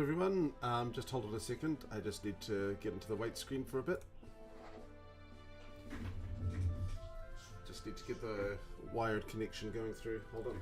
everyone, just hold on a second, I just need to get into the wait screen for a bit. Just need to get the wired connection going through, hold on.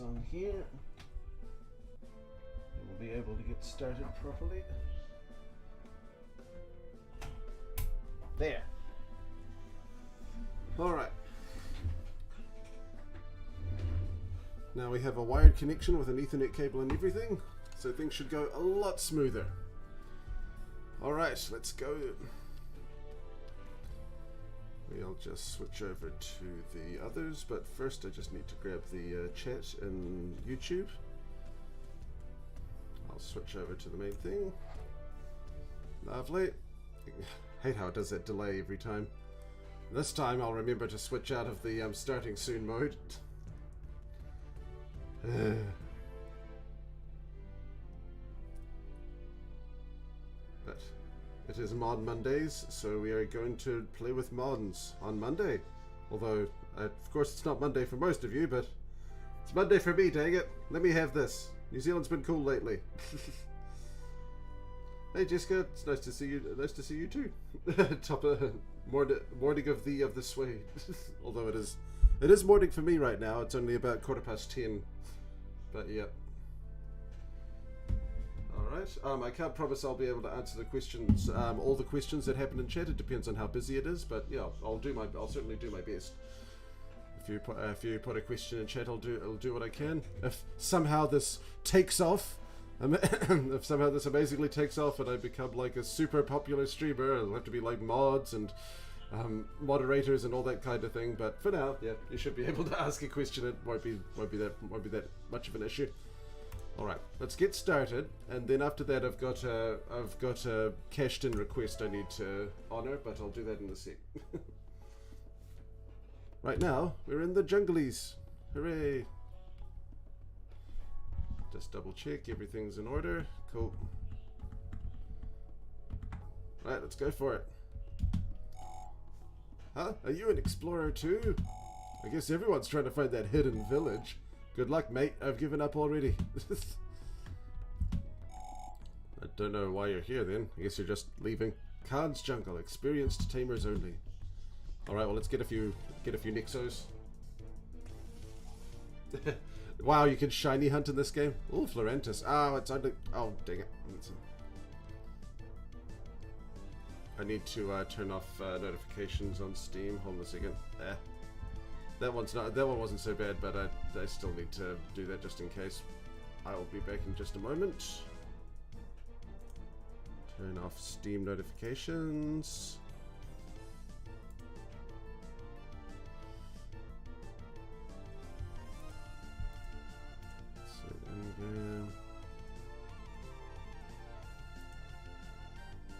On here, and we'll be able to get started properly. There. All right. Now we have a wired connection with an Ethernet cable and everything, so things should go a lot smoother. All right, let's go. We'll just switch over to the others, but first I just need to grab the chat in YouTube. I'll switch over to the main thing. Lovely. Hate how it does that delay every time. This time I'll remember to switch out of the starting soon mode. But it is Mod Mondays, so we are going to play with mods on Monday. Although, of course, it's not Monday for most of you, but it's Monday for me, dang it. Let me have this. New Zealand's been cool lately. Hey Jessica, it's nice to see you. Nice to see you too. Top morning of the sway. Although it is morning for me right now. It's only about 10:15. But yeah. Alright, I can't promise I'll be able to answer the questions, all the questions that happen in chat. It depends on how busy it is, but yeah, I'll certainly do my best. If you put a question in chat, I'll do what I can. If somehow this takes off, if somehow this amazingly takes off and I become like a super popular streamer, it'll have to be like mods and moderators and all that kind of thing. But for now, yeah, you should be able to ask a question. It won't be that much of an issue. All right, let's get started, and then after that, I've got a cashed-in request I need to honor, but I'll do that in a sec. Right now, we're in the junglies. Hooray! Just double check everything's in order. Cool. Right, let's go for it. Huh? Are you an explorer too? I guess everyone's trying to find that hidden village. Good luck, mate. I've given up already. I don't know why you're here then. I guess you're just leaving. Khan's jungle, experienced tamers only. Alright, well let's get a few Nexos. Wow, you can shiny hunt in this game? Oh, Florentis. Oh, it's only... Oh, dang it. I need to turn off notifications on Steam. Hold on a second. That one wasn't so bad, but I still need to do that just in case. I will be back in just a moment. Turn off Steam notifications. So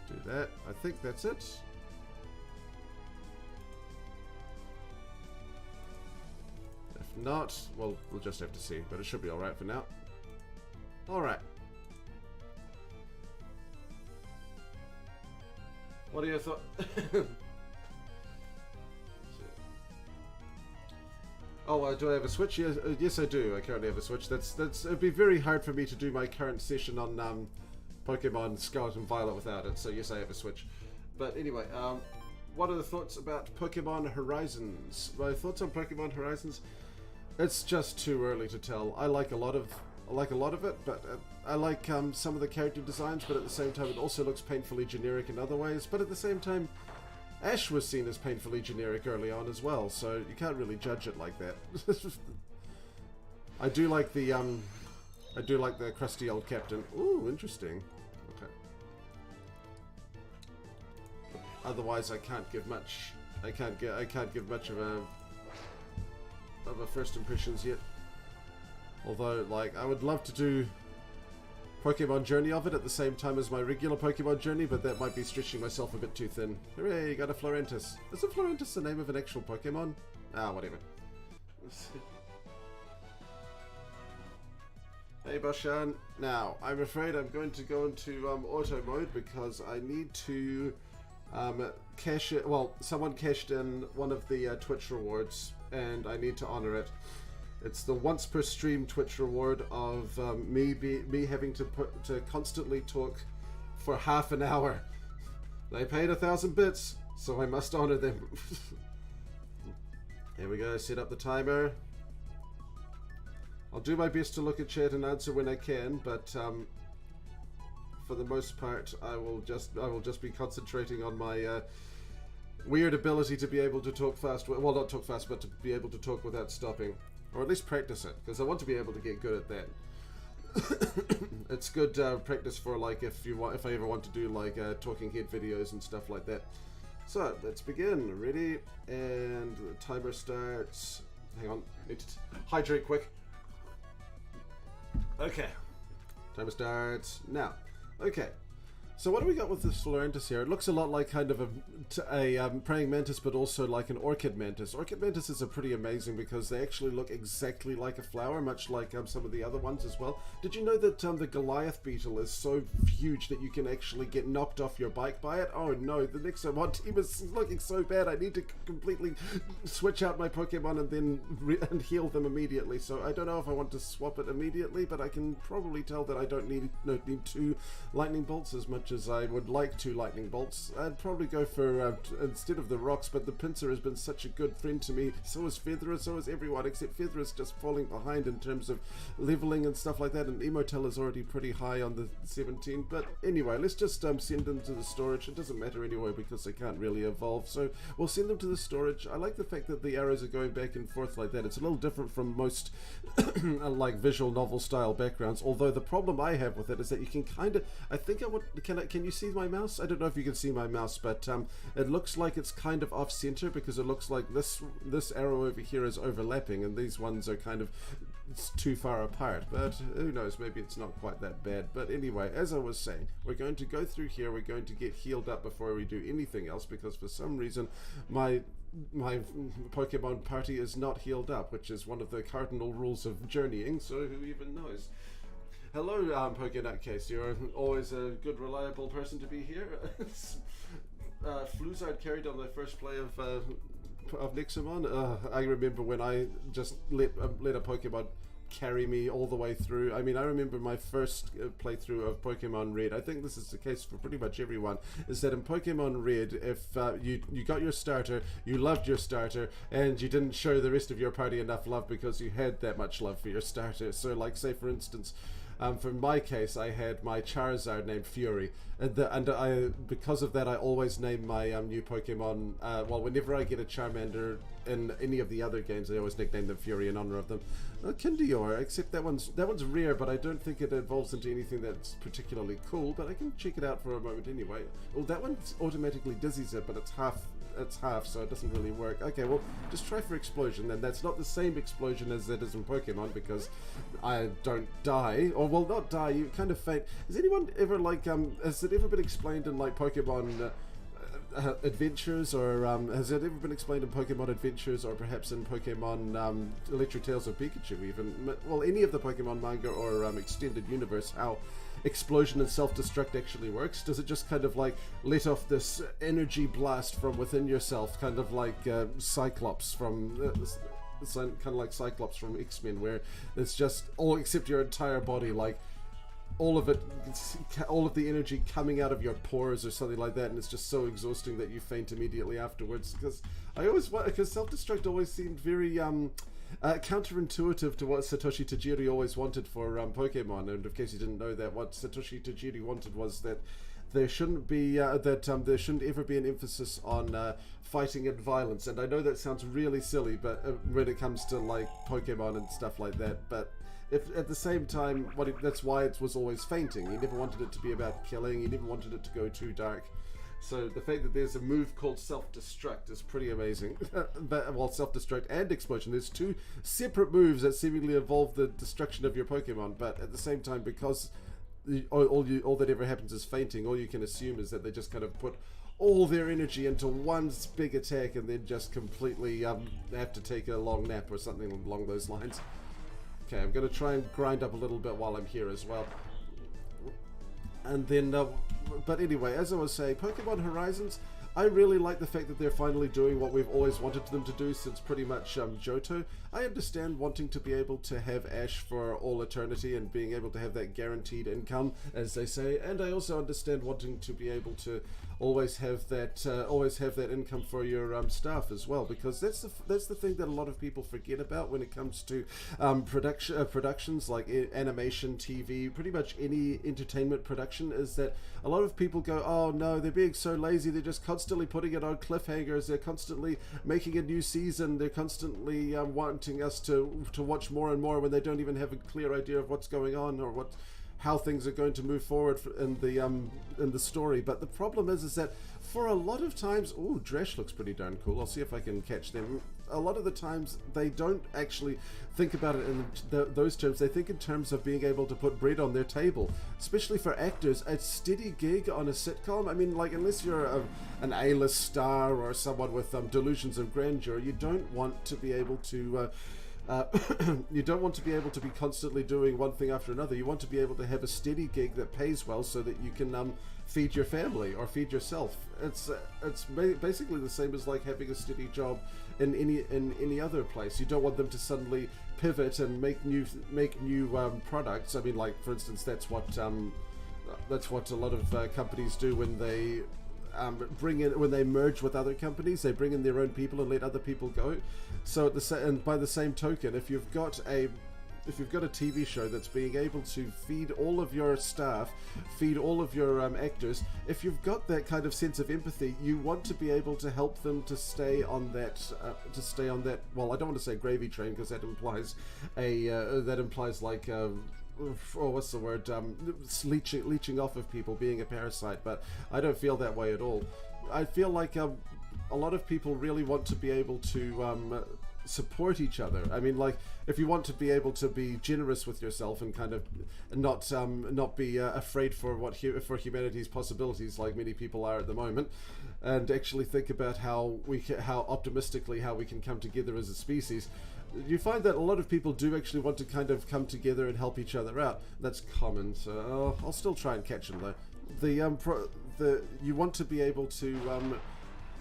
do that. I think that's it. If not, well, we'll just have to see, but it should be alright for now. Alright. What are your thoughts? Oh, do I have a Switch? Yes, yes, I do. I currently have a Switch. It'd be very hard for me to do my current session on Pokemon Scarlet and Violet without it. So yes, I have a Switch. But anyway, what are the thoughts about Pokemon Horizons? My thoughts on Pokemon Horizons? It's just too early to tell. I like a lot of it, but I like some of the character designs, but at the same time it also looks painfully generic in other ways. But at the same time, Ash was seen as painfully generic early on as well, so you can't really judge it like that. I do like the crusty old captain. Ooh, interesting. Okay. Otherwise, I can't give much. I can't give much of a first impressions yet. Although, like, I would love to do Pokemon Journey of it at the same time as my regular Pokemon Journey, but that might be stretching myself a bit too thin. Hooray, you got a Florentis. Isn't Florentis the name of an actual Pokemon? Ah, whatever. Hey Bashan. Now, I'm afraid I'm going to go into auto mode because I need to cash it. Well, someone cashed in one of the Twitch rewards, and I need to honor it. It's the once per stream Twitch reward of me having to constantly talk for half an hour. They paid 1,000 bits, so I must honor them. Here we go. Set up the timer. I'll do my best to look at chat and answer when I can, but for the most part, I will just be concentrating on my weird ability to be able to talk fast. Well, not talk fast, but to be able to talk without stopping. Or at least practice it, because I want to be able to get good at that. It's good practice for, like, if I ever want to do like talking head videos and stuff like that. So let's begin. Ready, and the timer starts. Hang on, need to hydrate quick. Okay, timer starts now. Okay. So what do we got with this Florentis here? It looks a lot like kind of a praying mantis, but also like an orchid mantis. Orchid mantises are pretty amazing because they actually look exactly like a flower, much like some of the other ones as well. Did you know that the Goliath beetle is so huge that you can actually get knocked off your bike by it? Oh no, the Nexomon team is looking so bad. I need to completely switch out my Pokemon and then heal them immediately. So I don't know if I want to swap it immediately, but I can probably tell that I don't need 2 lightning bolts as much as I would like 2 lightning bolts. I'd probably go for instead of the rocks, but the Pinsir has been such a good friend to me. So is Featherer, so is everyone, except Featherer just falling behind in terms of leveling and stuff like that, and Emotel is already pretty high on the 17. But anyway, let's just send them to the storage. It doesn't matter anyway because they can't really evolve, so we'll send them to the storage. I like the fact that the arrows are going back and forth like that. It's a little different from most like visual novel style backgrounds, although the problem I have with it is that you can kind of, I think I would, can you see my mouse? I don't know if you can see my mouse, but it looks like it's kind of off center because it looks like this arrow over here is overlapping and these ones are kind of too far apart, but who knows, maybe it's not quite that bad. But anyway, as I was saying, we're going to go through here, we're going to get healed up before we do anything else because for some reason my Pokemon party is not healed up, which is one of the cardinal rules of journeying, so who even knows. Hello, Pokenutcase. You're always a good, reliable person to be here. Fluzard carried on the first play of Nexomon. I remember when I just let a Pokemon carry me all the way through. I mean, I remember my first playthrough of Pokemon Red. I think this is the case for pretty much everyone, is that in Pokemon Red, if you got your starter, you loved your starter, and you didn't show the rest of your party enough love because you had that much love for your starter. So, like, say for instance, for my case, I had my Charizard named Fury, and because of that, I always name my new Pokemon. Well, whenever I get a Charmander in any of the other games, I always nickname them Fury in honor of them. Kindior, except that one's rare, but I don't think it evolves into anything that's particularly cool. But I can check it out for a moment anyway. Well, that one automatically dizzies it, but it's half, so it doesn't really work. Okay, well, just try for Explosion then. That's not the same Explosion as it is in Pokemon because I don't die, or well, not die, you kind of faint. Has anyone ever like has it ever been explained in like Pokemon Adventures, or has it ever been explained in Pokemon Adventures, or perhaps in Pokemon Electric Tales of Pikachu even? Well, any of the Pokemon manga or extended universe, how explosion and self-destruct actually works? Does it just kind of like let off this energy blast from within yourself, kind of like Cyclops from kind of like Cyclops from X-Men, where it's just all except your entire body, like all of the energy coming out of your pores or something like that, and it's just so exhausting that you faint immediately afterwards? Because self-destruct always seemed very counterintuitive to what Satoshi Tajiri always wanted for Pokemon. And in case you didn't know that, what Satoshi Tajiri wanted was that there shouldn't be there shouldn't ever be an emphasis on fighting and violence. And I know that sounds really silly, but when it comes to like Pokemon and stuff like that, but if at the same time, that's why it was always fainting. He never wanted it to be about killing. He never wanted it to go too dark. So the fact that there's a move called self-destruct is pretty amazing. Well, self-destruct and explosion. There's two separate moves that seemingly involve the destruction of your Pokemon, but at the same time, because all that ever happens is fainting, all you can assume is that they just kind of put all their energy into one big attack and then just completely have to take a long nap or something along those lines. Okay, I'm going to try and grind up a little bit while I'm here as well. And then, but anyway, as I was saying, Pokemon Horizons, I really like the fact that they're finally doing what we've always wanted them to do since pretty much Johto. I understand wanting to be able to have Ash for all eternity and being able to have that guaranteed income, as they say, and I also understand wanting to be able to always have that income for your staff as well, because that's the thing that a lot of people forget about when it comes to productions like animation, TV, pretty much any entertainment production, is that a lot of people go, oh no, they're being so lazy, they're just constantly putting it on cliffhangers, they're constantly making a new season, they're constantly wanting us to watch more and more when they don't even have a clear idea of what's going on or how things are going to move forward in the story. But the problem is that for a lot of times, ooh, Dresh looks pretty darn cool. I'll see if I can catch them. A lot of the times they don't actually think about it in those terms. They think in terms of being able to put bread on their table, especially for actors. A steady gig on a sitcom, I mean, like, unless you're an A-list star or someone with delusions of grandeur, you don't want to be able to you don't want to be able to be constantly doing one thing after another. You want to be able to have a steady gig that pays well so that you can feed your family or feed yourself. It's basically the same as like having a steady job in any other place. You don't want them to suddenly pivot and make new products. I mean, like, for instance, that's what a lot of companies do when they when they merge with other companies. They bring in their own people and let other people go. So and by the same token, if you've got a TV show that's being able to feed all of your staff, feed all of your actors, if you've got that kind of sense of empathy, you want to be able to help them to stay on that well, I don't want to say gravy train, because that implies like what's the word, leeching off of people, being a parasite, but I don't feel that way at all. I feel like a lot of people really want to be able to support each other. I mean, like, if you want to be able to be generous with yourself and kind of not be afraid for humanity's possibilities, like many people are at the moment, and actually think about how optimistically we can come together as a species, you find that a lot of people do actually want to kind of come together and help each other out. That's common, so I'll still try and catch them though. You want to be able to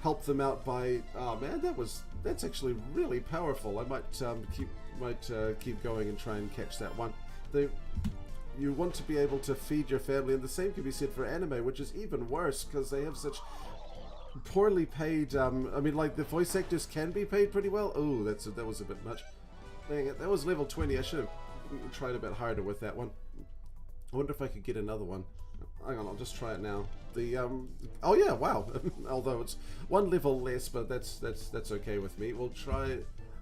help them out by, oh man, that's actually really powerful. I might keep going and try and catch that one. You want to be able to feed your family, and the same can be said for anime, which is even worse because they have such poorly paid. I mean, like, the voice actors can be paid pretty well. Oh, that was a bit much. Dang it, that was level 20. I should have tried a bit harder with that one. I wonder if I could get another one. Hang on, I'll just try it now. Oh yeah, wow. Although it's one level less, but that's okay with me. We'll try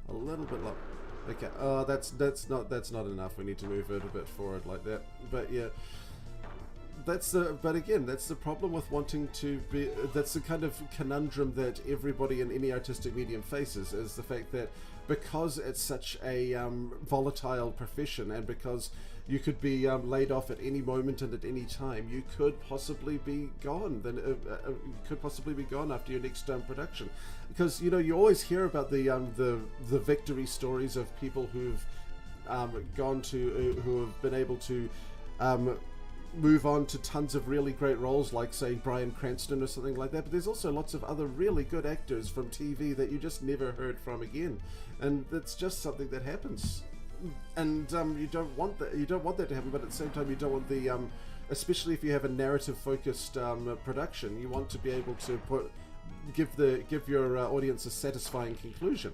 a little bit lower. Okay. That's not enough. We need to move it a bit forward like that. But yeah, but again, that's the problem with wanting to be. That's the kind of conundrum that everybody in any artistic medium faces, is the fact that because it's such a volatile profession, and because you could be laid off at any moment and at any time, you could possibly be gone. Then you could possibly be gone after your next production, because you always hear about the victory stories of people who've who have been able to move on to tons of really great roles, like say Bryan Cranston or something like that. But there's also lots of other really good actors from TV that you just never heard from again, and that's just something that happens. And you don't want that. You don't want that to happen. But at the same time, you don't want the, especially if you have a narrative-focused production, you want to be able to give your audience a satisfying conclusion.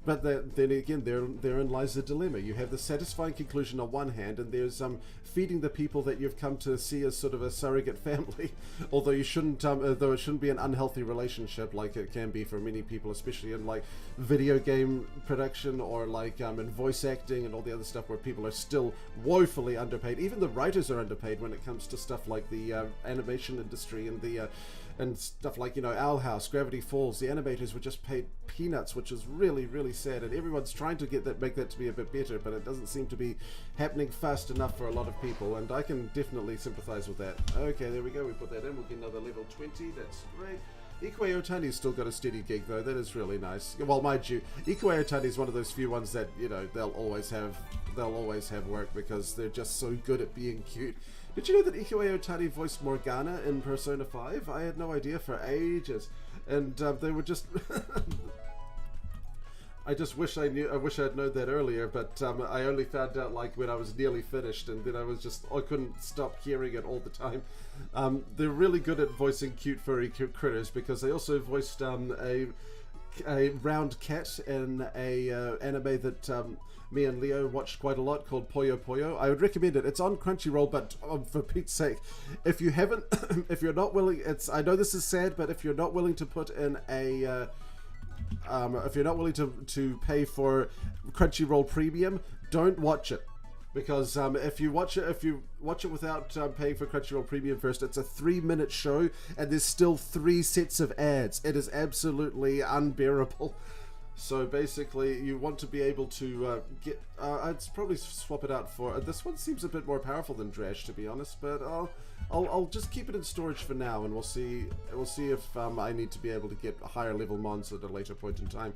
But then again, therein lies the dilemma. You have the satisfying conclusion on one hand, and there's feeding the people that you've come to see as sort of a surrogate family. Although you shouldn't, though it shouldn't be an unhealthy relationship like it can be for many people, especially in like video game production or like in voice acting and all the other stuff where people are still woefully underpaid. Even the writers are underpaid when it comes to stuff like the animation industry and the and stuff like, you know, Owl House, Gravity Falls. The animators were just paid peanuts, which is really, really sad. And everyone's trying to make that to be a bit better, but it doesn't seem to be happening fast enough for a lot of people. And I can definitely sympathize with that. Okay, there we go. We put that in. We'll get another level 20. That's great. Ikue Otani's still got a steady gig though. That is really nice. Well, mind you, Ikue Otani is one of those few ones that, you know, they'll always have work because they're just so good at being cute. Did you know that Ikue Otani voiced Morgana in Persona 5? I had no idea for ages, and they were just. I just wish I knew. I wish I'd known that earlier, but I only found out like when I was nearly finished, and then I couldn't stop hearing it all the time. They're really good at voicing cute furry critters because they also voiced a round cat in a anime that me and Leo watched quite a lot called Puyo Puyo. I would recommend it. It's on Crunchyroll, but for Pete's sake, if you haven't, if you're not willing, I know this is sad, but if you're not willing to put in a if you're not willing to pay for Crunchyroll Premium, don't watch it. Because if you watch it without paying for Crunchyroll Premium first, it's a 3-minute show and there's still 3 sets of ads. It is absolutely unbearable. So basically, you want to be able to get. I'd probably swap it out for. This one seems a bit more powerful than Drash, to be honest. But I'll just keep it in storage for now, and we'll see. We'll see if I need to be able to get higher level mons at a later point in time.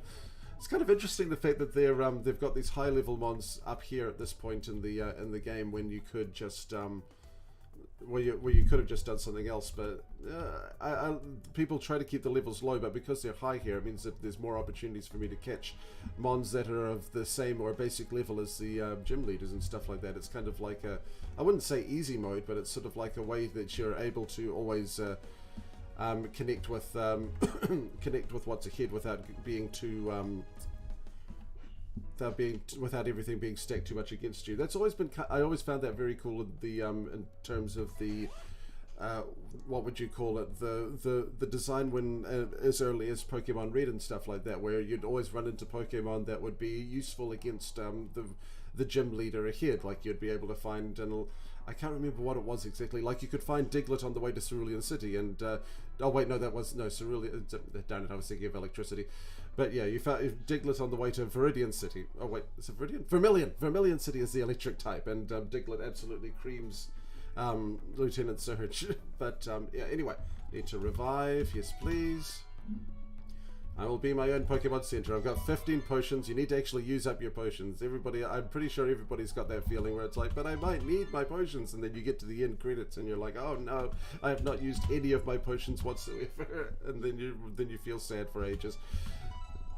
It's kind of interesting the fact that they've got these high level mons up here at this point in the game when you could just where you could have just done something else. But people try to keep the levels low, but because they're high here, it means that there's more opportunities for me to catch mons that are of the same or basic level as the gym leaders and stuff like that. It's kind of like I wouldn't say easy mode, but it's sort of like a way that you're able to always connect with what's ahead without being too without everything being stacked too much against you. That's always been. I always found that very cool in the in terms of the what would you call it, the design when as early as Pokemon Red and stuff like that, where you'd always run into Pokemon that would be useful against the gym leader ahead. Like you'd be able to find, and I can't remember what it was exactly. Like you could find Diglett on the way to Cerulean City, and oh wait, no, that was no Cerulean. Damn it, I was thinking of electricity. But yeah, you found Diglett on the way to Viridian City. Oh wait, is it Viridian? Vermilion. Vermilion City is the electric type, and Diglett absolutely creams Lieutenant Surge. But yeah, anyway, need to revive. Yes, please. I will be my own Pokemon Center. I've got 15 potions. You need to actually use up your potions. Everybody, I'm pretty sure everybody's got that feeling where it's like, but I might need my potions, and then you get to the end credits and you're like, oh no, I have not used any of my potions whatsoever, and then you feel sad for ages.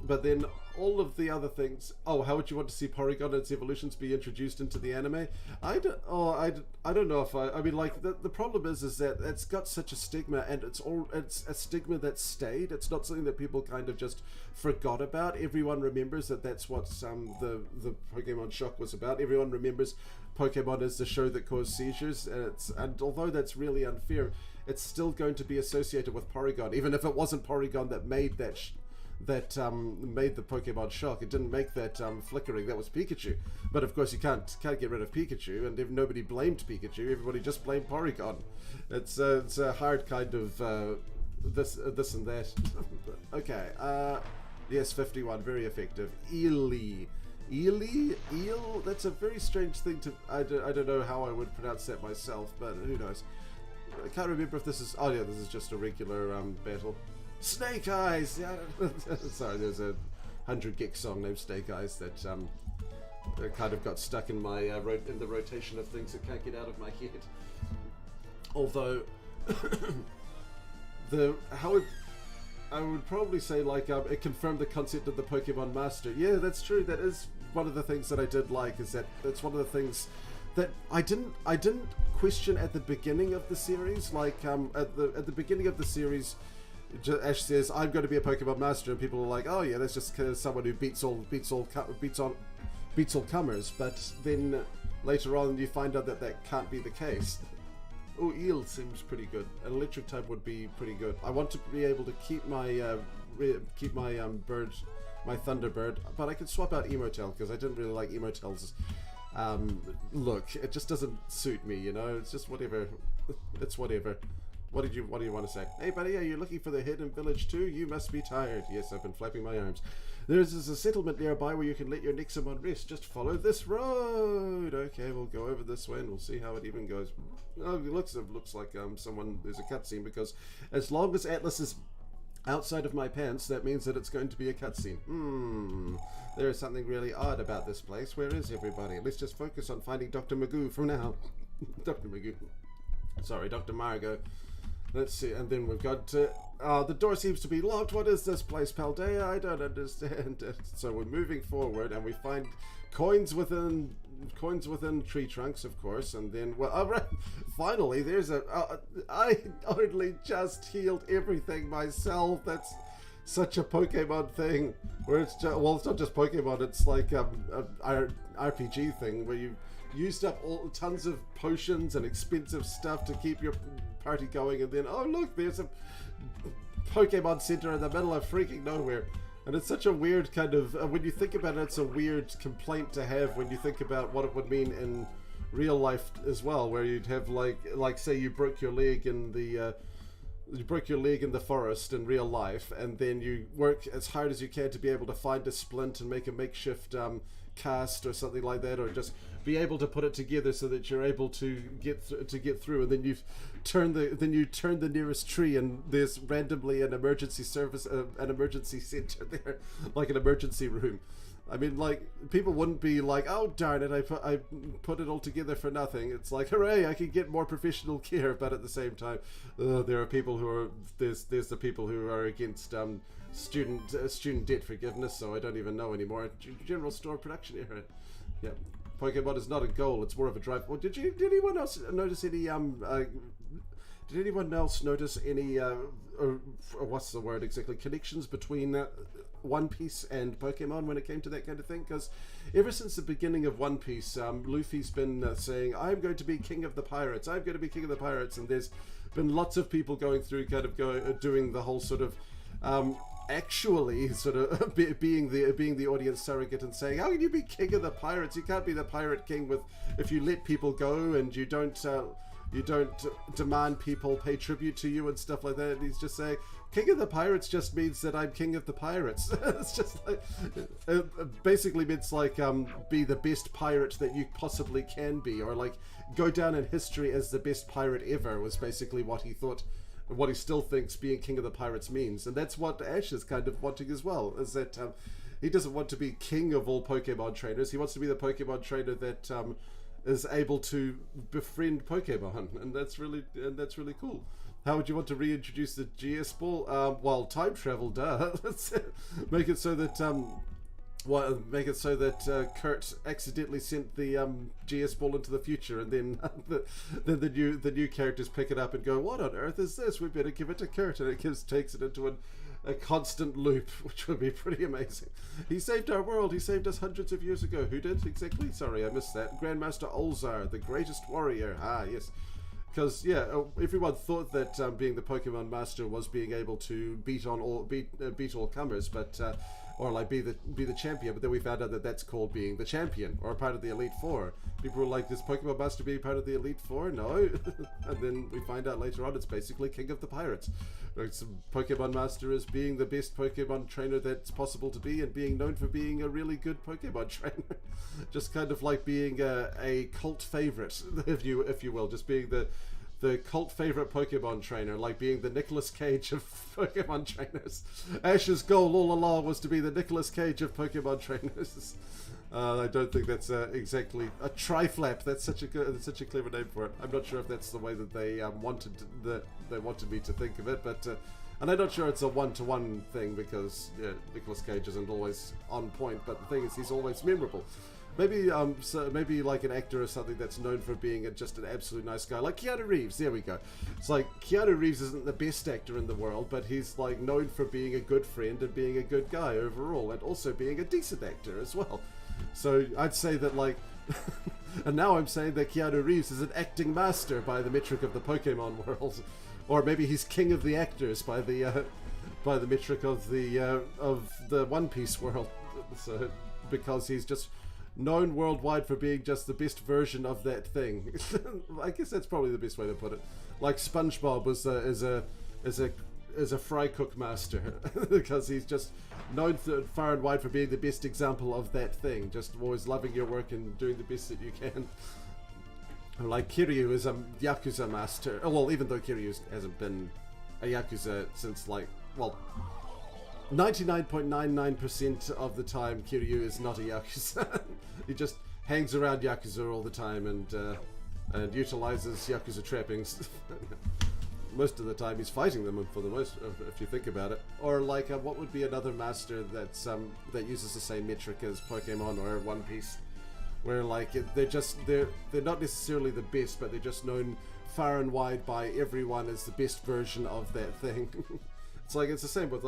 But then all of the other things. Oh, how would you want to see Porygon and its evolutions be introduced into the anime? I don't know if I mean, like the problem is that it's got such a stigma, and it's a stigma that stayed. It's not something that people kind of just forgot about. Everyone remembers that's what the Pokemon Shock was about. Everyone remembers Pokemon as the show that caused seizures, and although that's really unfair, it's still going to be associated with Porygon, even if it wasn't Porygon that made that made the Pokemon Shock. It didn't make that flickering. That was Pikachu. But of course you can't get rid of Pikachu, and if nobody blamed Pikachu, everybody just blamed Porygon. It's a hard kind of this and that. Okay, yes, 51, very effective. Eel, that's a very strange thing to, I don't know how I would pronounce that myself, but who knows. I can't remember if this is, oh yeah, this is just a regular battle. Snake Eyes! Yeah, sorry, there's a 100 Gex song named Snake Eyes that kind of got stuck in my in the rotation of things that can't get out of my head. Although, I would probably say like it confirmed the concept of the Pokemon Master. Yeah, that's true. That is one of the things that I did like. Is that that's one of the things that I didn't question at the beginning of the series. Like at the beginning of the series. Ash says, "I'm going to be a Pokemon master," and people are like, "Oh yeah, that's just someone who beats all comers." But then later on, you find out that that can't be the case. Oh, Eel seems pretty good. An electric type would be pretty good. I want to be able to keep my bird, my Thunderbird, but I could swap out Emotel because I didn't really like Emotel's look. It just doesn't suit me, you know. It's just whatever. It's whatever. What do you want to say? Hey buddy, are you looking for the hidden village too? You must be tired. Yes, I've been flapping my arms. There's a settlement nearby where you can let your Nexomon rest. Just follow this road. Okay, we'll go over this way and we'll see how it even goes. Oh, it looks like there's a cutscene, because as long as Atlas is outside of my pants, that means that it's going to be a cutscene. There is something really odd about this place. Where is everybody? Let's just focus on finding Dr. Magoo from now. Dr. Magoo. Sorry, Dr. Margot. Let's see, and then we've got, the door seems to be locked. What is this place, Paldea? I don't understand. So we're moving forward, and we find coins within tree trunks, of course, and then, well, alright, finally, there's I only just healed everything myself. That's such a Pokemon thing, where it's just, well, it's not just Pokemon, it's like a RPG thing, where you used up tons of potions and expensive stuff to keep your party going, and then, oh look, there's a Pokemon Center in the middle of freaking nowhere. And it's such a weird kind of, when you think about it, it's a weird complaint to have when you think about what it would mean in real life as well, where you'd have like say you broke your leg in the forest in real life, and then you work as hard as you can to be able to find a splint and make a makeshift cast or something like that, or just be able to put it together so that you're able to get through, and then you turn the nearest tree and there's randomly an emergency service, an emergency center there, like an emergency room. I mean, like, people wouldn't be like, oh darn it, I put it all together for nothing. It's like, hooray, I can get more professional care. But at the same time, there are people who are there's the people who are against student debt forgiveness. So I don't even know anymore. General store production error. Yeah, Pokemon is not a goal; it's more of a drive. Well, did anyone else notice any Did anyone else notice any what's the word exactly? Connections between One Piece and Pokemon when it came to that kind of thing? Because ever since the beginning of One Piece, Luffy's been saying, I'm going to be king of the pirates, I'm going to be king of the pirates, and there's been lots of people going through doing the whole sort of actually sort of being the audience surrogate and saying, how can you be king of the pirates? You can't be the pirate king if you let people go and you don't demand people pay tribute to you and stuff like that. And he's just saying, king of the pirates just means that I'm king of the pirates. It's just like, it basically means like, be the best pirate that you possibly can be, or like go down in history as the best pirate ever, was basically what he thought, what he still thinks being king of the pirates means. And that's what Ash is kind of wanting as well, is that he doesn't want to be king of all Pokemon trainers. He wants to be the Pokemon trainer that is able to befriend Pokemon, and that's really cool. How would you want to reintroduce the GS Ball? Well, time travel, duh. Let's make it so that Kurt accidentally sent the GS Ball into the future, and then the new characters pick it up and go, what on earth is this? We better give it to Kurt, and it takes it into a constant loop, which would be pretty amazing. He saved our world. He saved us hundreds of years ago. Who did exactly? Sorry, I missed that. Grandmaster Ulzar, the greatest warrior. Ah, yes. Because yeah, everyone thought that being the Pokemon Master was being able to beat all comers, but or like be the champion. But then we found out that that's called being the champion, or part of the Elite Four. People were like, "Is Pokemon Master being part of the Elite Four?" No, and then we find out later on it's basically King of the Pirates. Pokemon Master is being the best Pokemon trainer that's possible to be, and being known for being a really good Pokemon trainer. Just kind of like being a cult favorite, if you will, just being the cult favorite Pokemon trainer, like being the Nicolas Cage of Pokemon trainers. Ash's goal all along was to be the Nicolas Cage of Pokemon trainers. I don't think that's exactly a Triflap. That's such a clever name for it. I'm not sure if that's the way that they wanted me to think of it, but and I'm not sure it's a one-to-one thing, because Nicolas Cage isn't always on point. But the thing is, he's always memorable. maybe like an actor or something that's known for being just an absolute nice guy, like Keanu Reeves. There we go. It's like Keanu Reeves isn't the best actor in the world, but he's like known for being a good friend and being a good guy overall, and also being a decent actor as well. So I'd say that like, and now I'm saying that Keanu Reeves is an acting master by the metric of the Pokemon world, or maybe he's king of the actors by the metric of the One Piece world. So because he's just known worldwide for being just the best version of that thing. I guess that's probably the best way to put it. Like SpongeBob is a fry cook master because he's just known far and wide for being the best example of that thing. Just always loving your work and doing the best that you can. Like Kiryu is a Yakuza master. Oh, well, even though Kiryu hasn't been a Yakuza since 99.99% of the time, Kiryu is not a Yakuza. He just hangs around Yakuza all the time and utilizes Yakuza trappings. Most of the time he's fighting them for the most, if you think about it. Or like, what would be another master that's that uses the same metric as Pokemon or One Piece, where like they're not necessarily the best, but they're just known far and wide by everyone as the best version of that thing. It's like, it's the same with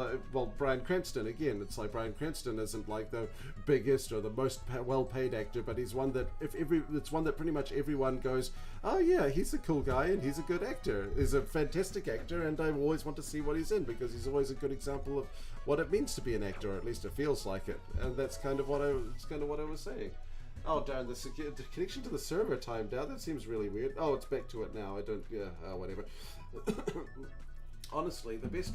Bryan Cranston again. It's like Bryan Cranston isn't like the biggest or the most well-paid actor, but he's one that it's one that pretty much everyone goes, oh yeah, he's a cool guy and he's a good actor. He's a fantastic actor, and I always want to see what he's in because he's always a good example of what it means to be an actor, or at least it feels like it. And that's kind of what I was saying. Oh darn, the connection to the server timed out. That seems really weird. Oh, it's back to it now. I don't. Yeah, whatever. Honestly, the best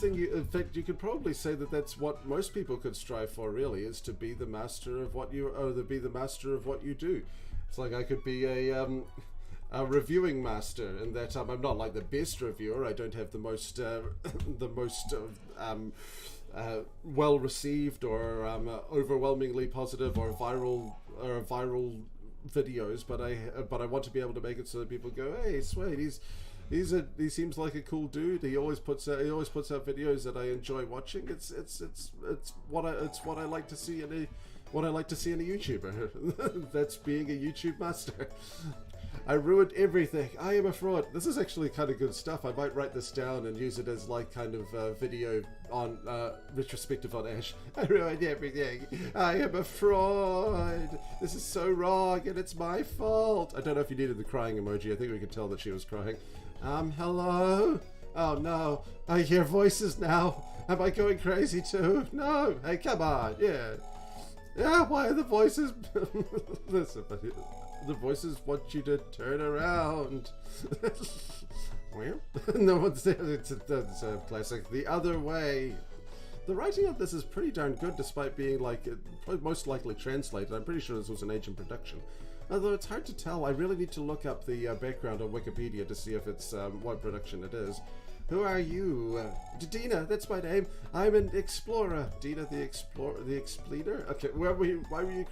thing in fact, you could probably say that that's what most people could strive for. Really, is to be the master of what you, or to be the master of what you do. It's like I could be a reviewing master, in that I'm not like the best reviewer. I don't have the most well received or overwhelmingly positive or viral videos, but I want to be able to make it so that people go, hey, sweet, he seems like a cool dude. He always puts out videos that I enjoy watching. It's what I like to see in a YouTuber. That's being a YouTube master. I ruined everything. I am a fraud. This is actually kind of good stuff. I might write this down and use it as like kind of video on retrospective on Ash. I ruined everything. I am a fraud. This is so wrong and it's my fault. I don't know if you needed the crying emoji. I think we could tell that she was crying. Hello? Oh no. I hear voices now. Am I going crazy too? No. Hey, come on. Yeah. Yeah, why are the voices... Listen, the voices want you to turn around. Well, no one's there. It's a classic. The other way. The writing of this is pretty darn good, despite being like most likely translated. I'm pretty sure this was an Asian production. Although it's hard to tell. I really need to look up the background on Wikipedia to see if it's what production it is. Who are you? Dina, that's my name. I'm an explorer. Dina the explorer? Okay, why were you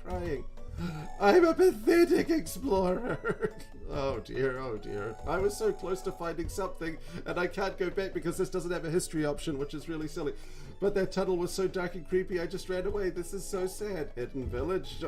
crying? I'm a pathetic explorer. Oh dear, oh dear. I was so close to finding something, and I can't go back because this doesn't have a history option, which is really silly. But that tunnel was so dark and creepy, I just ran away. This is so sad. Hidden village.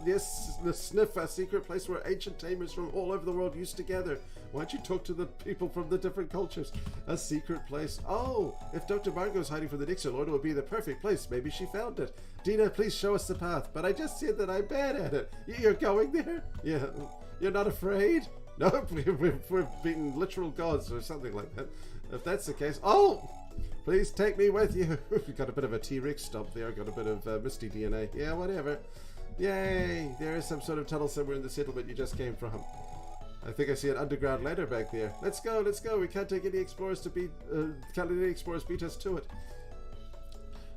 Yes, the Sniff, a secret place where ancient tamers from all over the world used to gather. Why don't you talk to the people from the different cultures? A secret place. Oh, if Dr. Margot's hiding from the Nexomon, it would be the perfect place. Maybe she found it. Dina, please show us the path. But I just said that I'm bad at it. You're going there? Yeah. You're not afraid? Nope. We've beaten literal gods or something like that. If that's the case. Oh! Please take me with you. We got a bit of a T-Rex stomp there. Got a bit of Misty DNA. Yeah, whatever. Yay! There is some sort of tunnel somewhere in the settlement you just came from. I think I see an underground ladder back there. Let's go, let's go. We can't take any explorers to beat. Can't let any explorers beat us to it.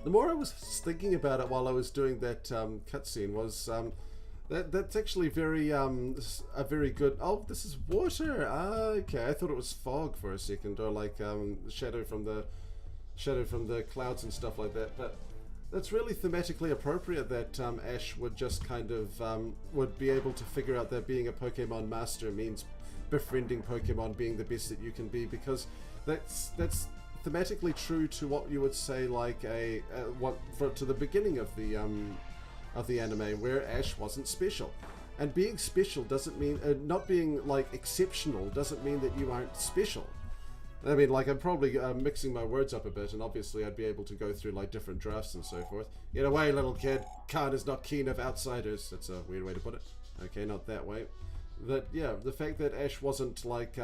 The more I was thinking about it while I was doing that cutscene was that's actually a very good. Oh, this is water. Okay, I thought it was fog for a second, or like shadow from the clouds and stuff like that. But that's really thematically appropriate that Ash would just kind of would be able to figure out that being a Pokemon master means befriending Pokemon, being the best that you can be, because that's thematically true to what you would say like to the beginning of the of the anime where Ash wasn't special. And being special doesn't mean, not being like exceptional doesn't mean that you aren't special. I mean, like, I'm probably mixing my words up a bit, and obviously I'd be able to go through like different drafts and so forth. Get away, little kid. Khan is not keen of outsiders. That's a weird way to put it. Okay, not that way. That, yeah, the fact that Ash wasn't like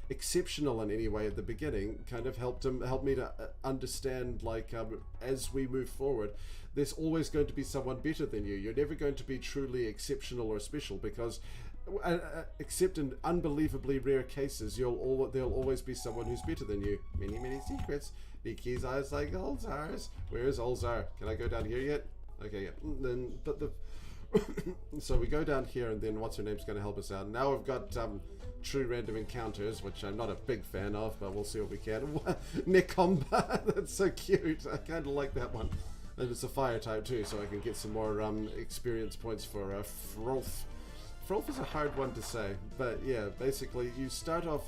exceptional in any way at the beginning kind of helped me to understand, like, as we move forward, there's always going to be someone better than you. You're never going to be truly exceptional or special, because except in unbelievably rare cases, there'll always be someone who's better than you. Many, many secrets. Nikki's eyes like Ulzar's. Where's Ulzar? Can I go down here yet? Okay, yeah. Then, but the so we go down here, and then what's her name's going to help us out. Now we've got true random encounters, which I'm not a big fan of, but we'll see what we can. Necomba, that's so cute. I kind of like that one. And it's a fire type too, so I can get some more experience points for Frolf. Frolf is a hard one to say, but yeah, basically you start off,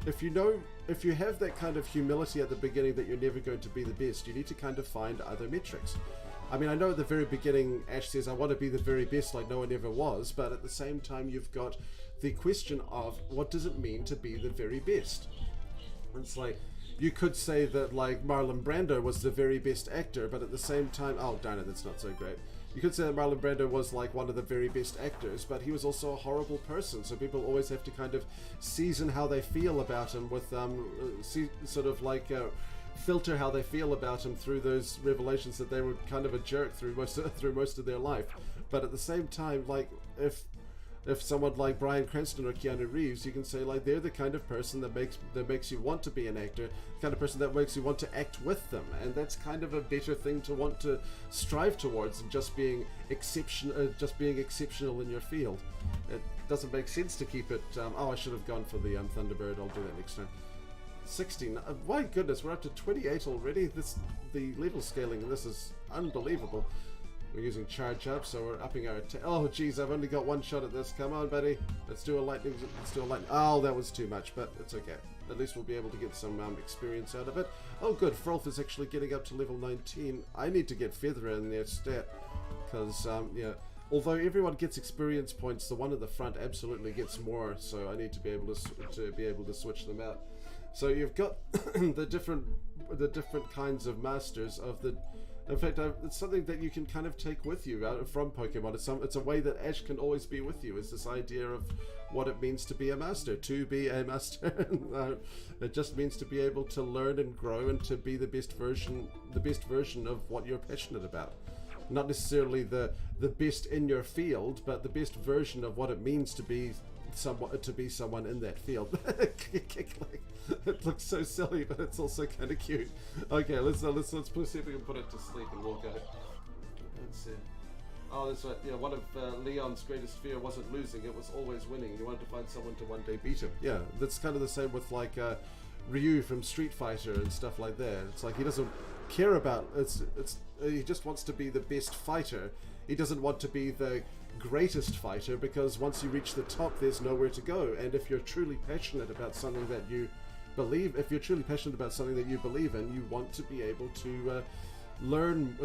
if you have that kind of humility at the beginning that you're never going to be the best, you need to kind of find other metrics. I mean, I know at the very beginning Ash says, I want to be the very best like no one ever was, but at the same time you've got the question of, what does it mean to be the very best? It's like, you could say that like Marlon Brando was the very best actor, but at the same time, oh darn it, that's not so great. You could say that Marlon Brando was like one of the very best actors, but he was also a horrible person, so people always have to kind of season how they feel about him with sort of like filter how they feel about him through those revelations that they were kind of a jerk through most of their life. But at the same time, like if someone like Bryan Cranston or Keanu Reeves, you can say like they're the kind of person that makes you want to be an actor, the kind of person that makes you want to act with them, and that's kind of a better thing to want to strive towards than just being exceptional in your field. It doesn't make sense to keep it. Oh, I should have gone for the Thunderbird. I'll do that next time. 16. My goodness, we're up to 28 already. The level scaling in this is unbelievable. We're using charge up, so we're upping our attack. Oh, geez, I've only got one shot at this. Come on, buddy. Let's do a lightning. Oh, that was too much, but it's okay. At least we'll be able to get some experience out of it. Oh, good. Frolf is actually getting up to level 19. I need to get Feather in their stat, because, yeah, although everyone gets experience points, the one at the front absolutely gets more, so I need to be able to switch them out. So you've got the different kinds of masters of the. In fact, it's something that you can kind of take with you from Pokemon. It's a way that Ash can always be with you. Is this idea of what it means to be a master. To be a master, it just means to be able to learn and grow and to be the best version of what you're passionate about. Not necessarily the best in your field, but the best version of what it means to be someone in that field. It looks so silly, but it's also kind of cute. Okay, let's see if we can put it to sleep, and we'll go. Let's see. Oh, that's right. Yeah, one of Leon's greatest fear wasn't losing; it was always winning. He wanted to find someone to one day beat him. Yeah, that's kind of the same with like Ryu from Street Fighter and stuff like that. It's like he doesn't care about he just wants to be the best fighter. He doesn't want to be the greatest fighter, because once you reach the top, there's nowhere to go. And if you're truly passionate about something that you believe, in, you want to be able to learn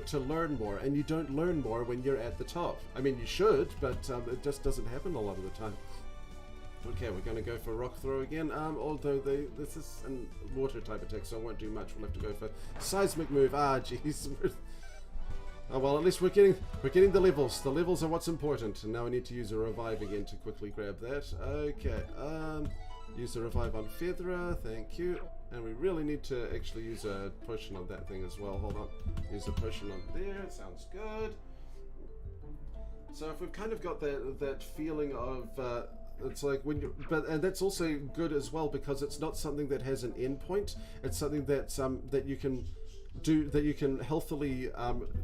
more, and you don't learn more when you're at the top. I mean, you should, but it just doesn't happen a lot of the time. Okay, we're going to go for Rock Throw again, although this is a water type attack, so I won't do much. We'll have to go for Seismic Move. Ah, jeez. Oh well, at least we're getting the levels. The levels are what's important. And now I need to use a revive again to quickly grab that. Okay, use the revive on Feathera, thank you. And we really need to actually use a potion on that thing as well. Hold on, use a potion on there. Sounds good. So if we've kind of got that feeling of it's like when you, and that's also good as well, because it's not something that has an end point. It's something that's that you can healthily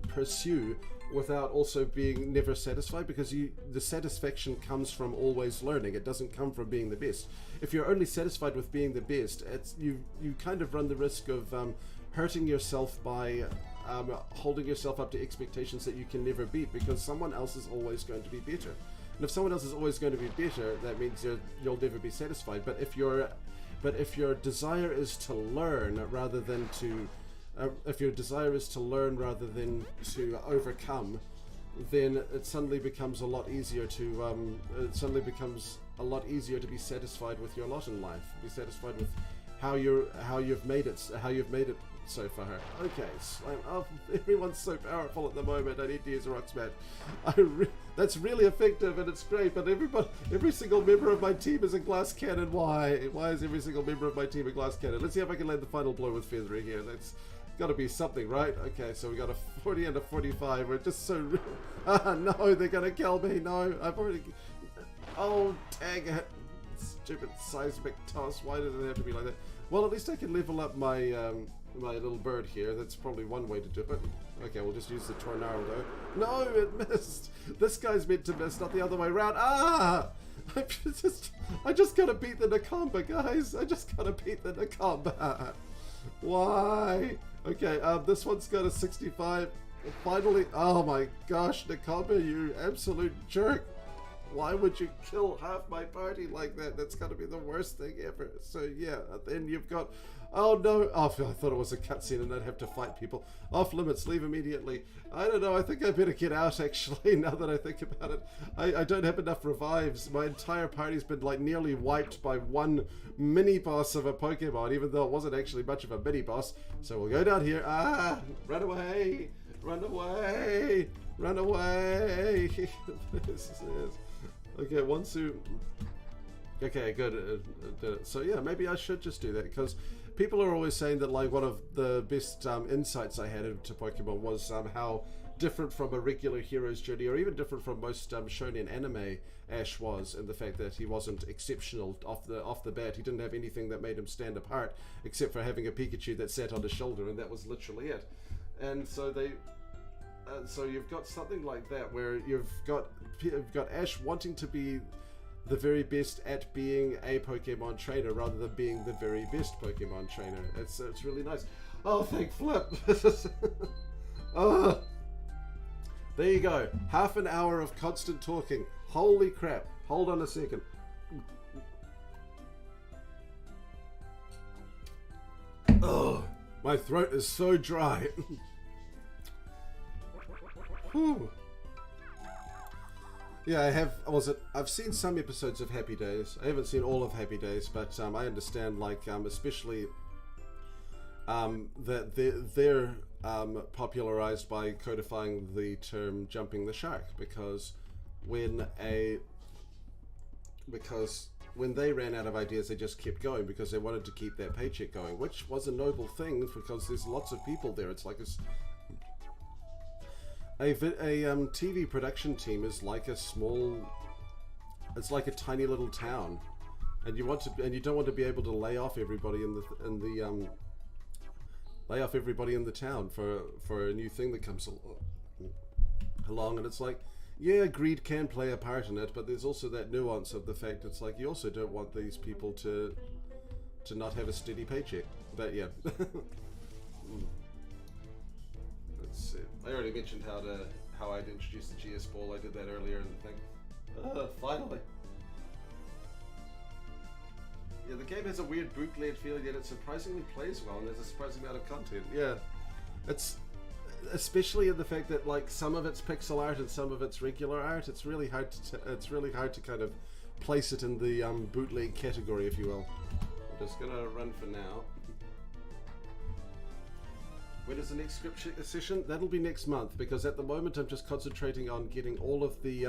pursue without also being never satisfied, because the satisfaction comes from always learning. It doesn't come from being the best. If you're only satisfied with being the best, you kind of run the risk of hurting yourself by holding yourself up to expectations that you can never beat, because someone else is always going to be better. And if someone else is always going to be better, that means you'll never be satisfied. But if your desire is to learn rather than to overcome, then it suddenly becomes a lot easier to be satisfied with your lot in life. Be satisfied with how you've made it so far. Okay, slime up. Everyone's so powerful at the moment. I need to use a rock smash. That's really effective and it's great, but every single member of my team is a glass cannon. Why? Why is every single member of my team a glass cannon? Let's see if I can land the final blow with Feathery here. That's got to be something, right? Okay, so we got a 40 and a 45. We're just so... no, they're going to kill me. No, I've already... Oh, dang it. Stupid seismic toss. Why does it have to be like that? Well, at least I can level up my my little bird here. That's probably one way to do it. Okay, we'll just use the tornado. No, it missed. This guy's meant to miss, not the other way around. Ah! I just gotta beat the Nakamba, guys. I just gotta beat the Nakamba. Why? Okay, this one's got a 65. Finally, oh my gosh, Nakamba, you absolute jerk. Why would you kill half my party like that? That's gotta be the worst thing ever. So yeah, then you've got... Oh no, oh, I thought it was a cutscene and I'd have to fight people. Off limits, leave immediately. I don't know, I think I better get out actually, now that I think about it. I don't have enough revives. My entire party's been like nearly wiped by one mini-boss of a Pokemon, even though it wasn't actually much of a mini-boss. So we'll go down here. Ah, run away, run away, run away. This is... Okay, Wansu. Okay, good. So yeah, maybe I should just do that, because people are always saying that like one of the best insights I had into Pokemon was how different from a regular hero's journey, or even different from most shonen anime, Ash was, in the fact that he wasn't exceptional off the bat. He didn't have anything that made him stand apart, except for having a Pikachu that sat on his shoulder, and that was literally it. And so so you've got something like that where you've got Ash wanting to be the very best at being a Pokemon trainer rather than being the very best Pokemon trainer. It's really nice. Oh, thank flip. Oh, there you go. Half an hour of constant talking. Holy crap. Hold on a second. Oh, my throat is so dry. Whew. Yeah, I've seen some episodes of Happy Days. I haven't seen all of Happy Days, but I understand, like, especially that they're popularized by codifying the term "jumping the shark," because when they ran out of ideas, they just kept going because they wanted to keep their paycheck going, which was a noble thing because there's lots of people there. It's like a TV production team is like it's like a tiny little town, and you don't want to be able to lay off everybody lay off everybody in the town for a new thing that comes along, and it's like, yeah, greed can play a part in it, but there's also that nuance of the fact it's like you also don't want these people to not have a steady paycheck. But yeah. Let's see. I already mentioned how I'd introduced the GS ball. I did that earlier in the thing. Finally. Yeah, the game has a weird bootleg feeling, yet it surprisingly plays well, and there's a surprising amount of content. Yeah, it's especially in the fact that like some of it's pixel art and some of it's regular art. It's really hard to kind of place it in the bootleg category, if you will. I'm just gonna run for now. When is the next script session? That'll be next month, because at the moment I'm just concentrating on getting all of the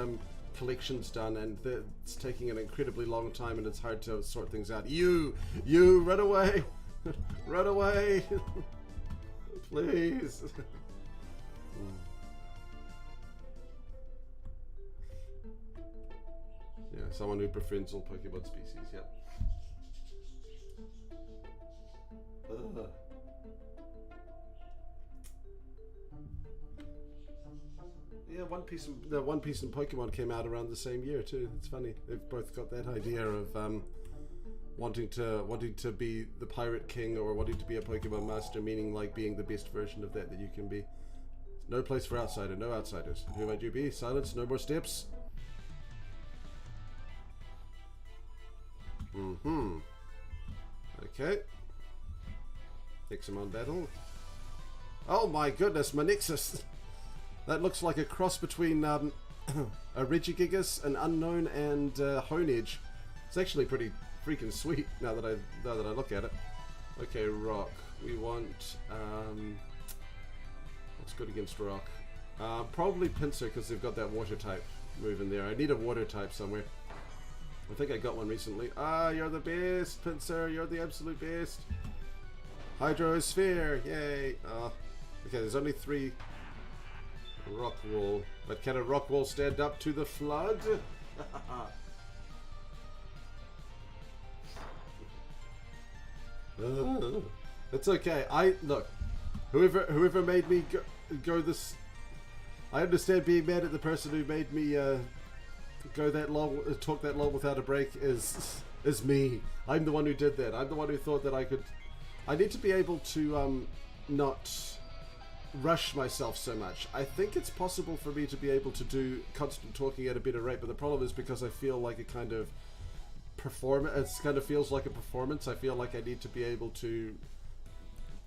collections done, and it's taking an incredibly long time, and it's hard to sort things out. You run away, run away, please. Yeah, someone who befriends all Pokemon species. Yep. Yeah, One Piece and Pokemon came out around the same year too. It's funny. They've both got that idea of wanting to be the Pirate King or wanting to be a Pokemon Master, meaning like being the best version of that you can be. No place for outsider, no outsiders. Who might you be? Silence, no more steps. Okay. Nexomon battle. Oh my goodness, my Nexus! That looks like a cross between a Regigigas, an Unknown, and Honedge. It's actually pretty freaking sweet now that I look at it. Okay, rock. We want what's good against rock? Probably Pinsir because they've got that water type move in there. I need a water type somewhere. I think I got one recently. Ah, you're the best, Pinsir. You're the absolute best. Hydrosphere, yay! Okay, there's only 3 rock wall, but can a rock wall stand up to the flood? It's okay. Look. Whoever made me go this. I understand being mad at the person who made me go that long, talk that long without a break is me. I'm the one who did that. I'm the one who thought that I could. I need to be able to not rush myself so much. I think it's possible for me to be able to do constant talking at a better rate, but the problem is because I feel like a kind of it kind of feels like a performance. I feel like I need to be able to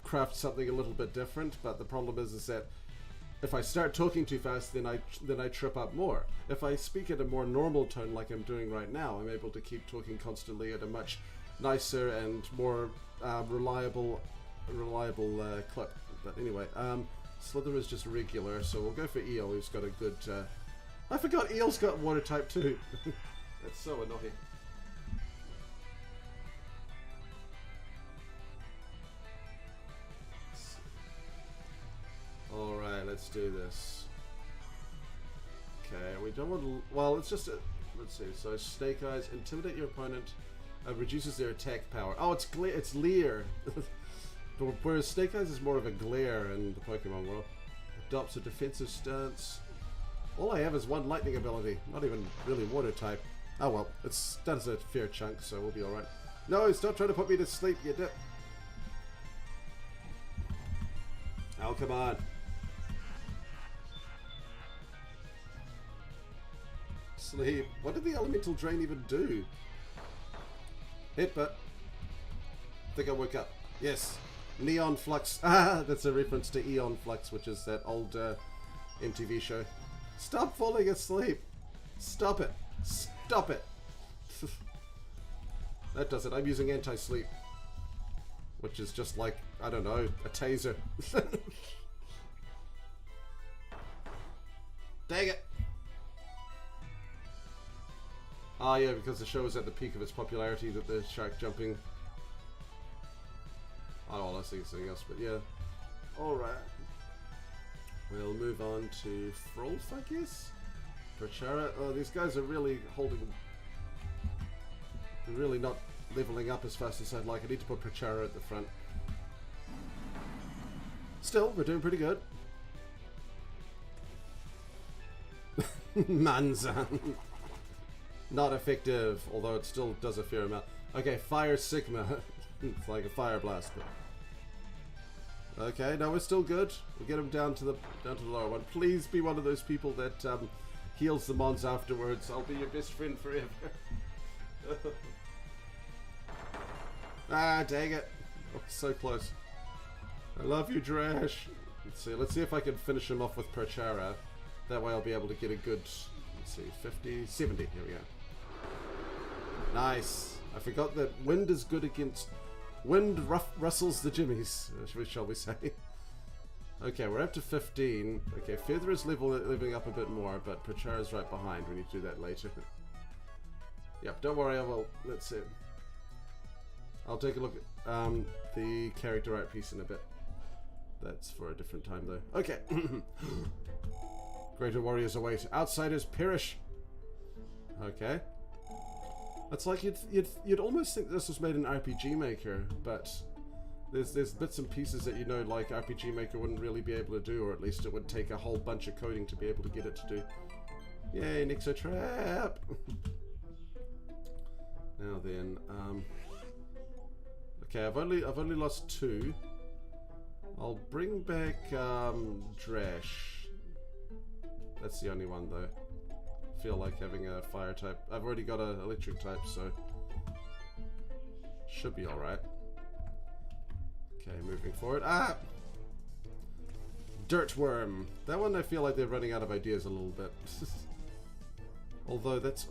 craft something a little bit different, but the problem is that if I start talking too fast, then I trip up more. If I speak at a more normal tone like I'm doing right now, I'm able to keep talking constantly at a much nicer and more reliable clip. But anyway, Slither is just regular, so we'll go for Eel, who's got a good... I forgot Eel's got water type too. That's so annoying. Alright, let's do this. Okay, we don't want to... Well, it's just... let's see. So, Snake Eyes, intimidate your opponent, reduces their attack power. Oh, it's Leer. Whereas Snake Eyes is more of a glare in the Pokemon world. Adopts a defensive stance. All I have is 1 lightning ability. Not even really water type. Oh well, that is a fair chunk, so we'll be alright. No, stop trying to put me to sleep, you dip. Oh, come on. Sleep. What did the Elemental Drain even do? Headbutt. I think I woke up. Yes. Neon Flux. Ah, that's a reference to Eon Flux, which is that old MTV show. Stop falling asleep. Stop it. Stop it. That does it. I'm using anti-sleep. Which is just like, I don't know, a taser. Dang it. Ah, yeah, because the show was at the peak of its popularity that the shark jumping... I don't know, I think something else, but yeah. Alright. We'll move on to Frolf, I guess? Perchara. Oh, these guys are really holding... They're really not leveling up as fast as I'd like. I need to put Perchara at the front. Still, we're doing pretty good. Manzan. Not effective, although it still does a fair amount. Okay, Fire Sigma. It's like a fire blast. But... Okay, no, we're still good. We'll get him down to the lower one. Please be one of those people that heals the mons afterwards. I'll be your best friend forever. Ah, dang it. Oh, so close. I love you, Drash. Let's see if I can finish him off with Perchara. That way I'll be able to get a good, let's see, 50, 70. Here we go. Nice. I forgot that wind is good against... Wind rustles the jimmies, shall we say. Okay, we're up to 15. Okay, Feather is leveling up a bit more, but Perchara's right behind. We need to do that later. Yep, don't worry, let's see. I'll take a look at the character art piece in a bit. That's for a different time, though. Okay. Greater warriors await. Outsiders perish. Okay. It's like you'd almost think this was made in RPG Maker, but there's bits and pieces that you know, like RPG Maker wouldn't really be able to do, or at least it would take a whole bunch of coding to be able to get it to do. Yay, Nexo Trap! Now then, okay, I've only lost 2. I'll bring back Drash. That's the only one though. Feel like having a fire type. I've already got an electric type, so should be alright. Okay, moving forward. Ah! Dirtworm. That one I feel like they're running out of ideas a little bit. Although that's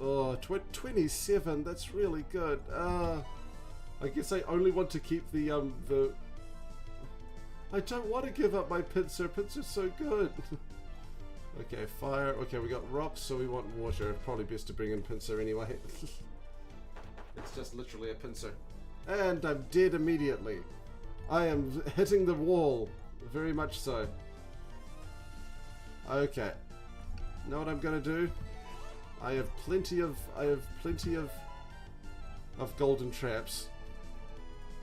27. That's really good. I guess I only want to keep the I don't want to give up my pincer. Pincer's so good. Okay, fire. Okay, we got rocks, so we want water. Probably best to bring in pincer anyway. It's just literally a pincer. And I'm dead immediately. I am hitting the wall. Very much so. Okay. Know what I'm gonna do? I have plenty of golden traps.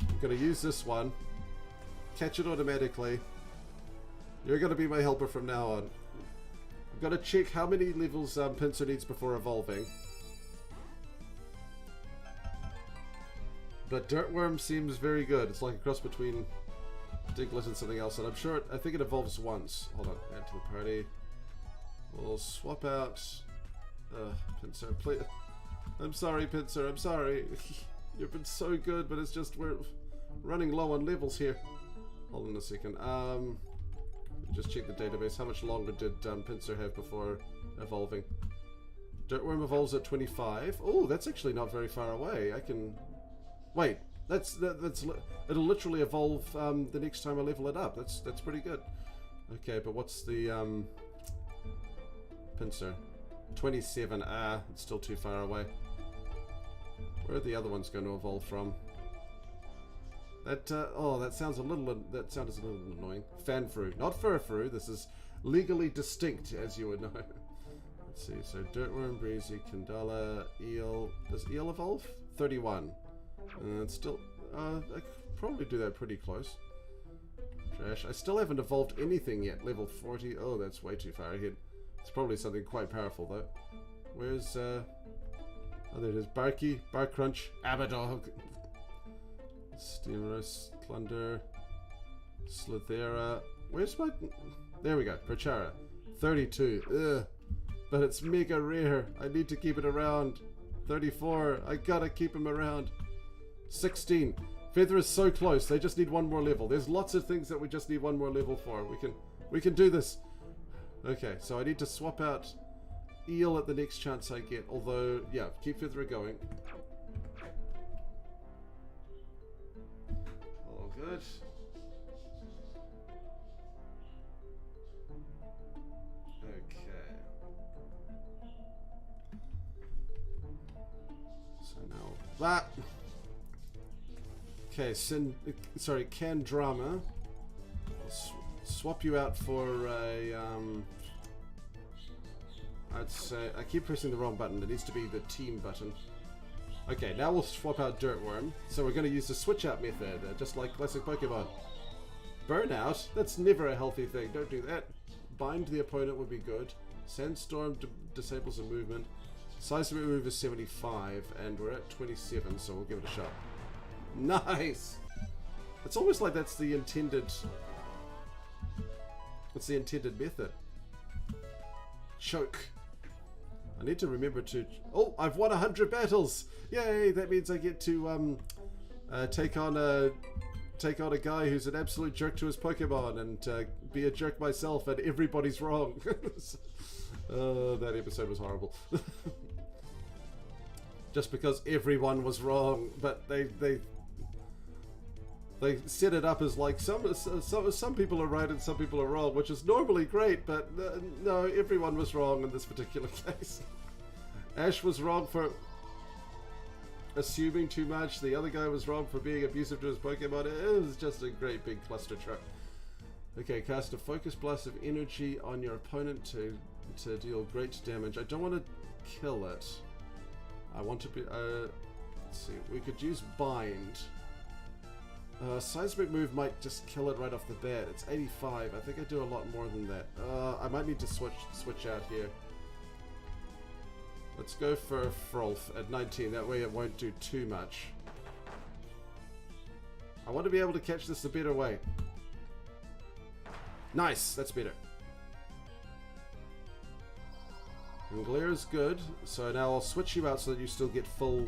I'm gonna use this one. Catch it automatically. You're gonna be my helper from now on. I've got to check how many levels Pincer needs before evolving. But Dirtworm seems very good. It's like a cross between Diglett and something else, and I'm sure I think it evolves once. Hold on, add to the party. We'll swap out Pincer. Please. I'm sorry, Pincer. I'm sorry. You've been so good, but it's just we're running low on levels here. Hold on a second. Just check the database. How much longer did Pincer have before evolving? Dirtworm evolves at 25. Oh, that's actually not very far away. I can wait. That's it'll literally evolve the next time I level it up. That's pretty good. Okay, but what's the Pincer? 27. It's still too far away. Where are the other ones going to evolve from? That that sounds a little annoying. Fanfru, not Furfru. This is legally distinct, as you would know. Let's see. So Dirtworm, Breezy, Kandala, Eel. Does Eel evolve? 31. It's still. I could probably do that pretty close. Trash. I still haven't evolved anything yet. Level 40. Oh, that's way too far ahead. It's probably something quite powerful though. Where's oh, there it is. Barky, Barkrunch, Abadog. Steamroast, Plunder, Slithera. Where's my... There we go, Perchara. 32. Ugh. But it's mega rare. I need to keep it around. 34. I gotta keep him around. 16. Feather is so close. They just need one more level. There's lots of things that we just need one more level for. We can do this. Okay, so I need to swap out Eel at the next chance I get. Although, yeah, keep Feather going. Good. Okay. So now that. Okay, Candrama. Swap you out for a. I'd say I keep pressing the wrong button. It needs to be the team button. Okay, now we'll swap out Dirtworm. So we're going to use the switch out method, just like classic Pokemon. Burnout? That's never a healthy thing. Don't do that. Bind the opponent would be good. Sandstorm disables a movement. Seismic move is 75, and we're at 27, so we'll give it a shot. Nice! It's almost like that's the intended... It's the intended method. Choke. I need to remember to... Oh, I've won 100 battles! Yay! That means I get to take on a guy who's an absolute jerk to his Pokemon and be a jerk myself, and everybody's wrong. That episode was horrible. Just because everyone was wrong, but they set it up as like some people are right and some people are wrong, which is normally great, but no, everyone was wrong in this particular case. Ash was wrong for assuming too much. The other guy was wrong for being abusive to his Pokemon. It was just a great big cluster truck. Okay, cast a focus blast of energy on your opponent to deal great damage. I don't want to kill it. I want to be... let's see. We could use Bind. Seismic move might just kill it right off the bat. It's 85. I think I do a lot more than that. I might need to switch out here. Let's go for Frolf at 19. That way it won't do too much. I want to be able to catch this a better way. Nice! That's better. And Glare is good. So now I'll switch you out so that you still get full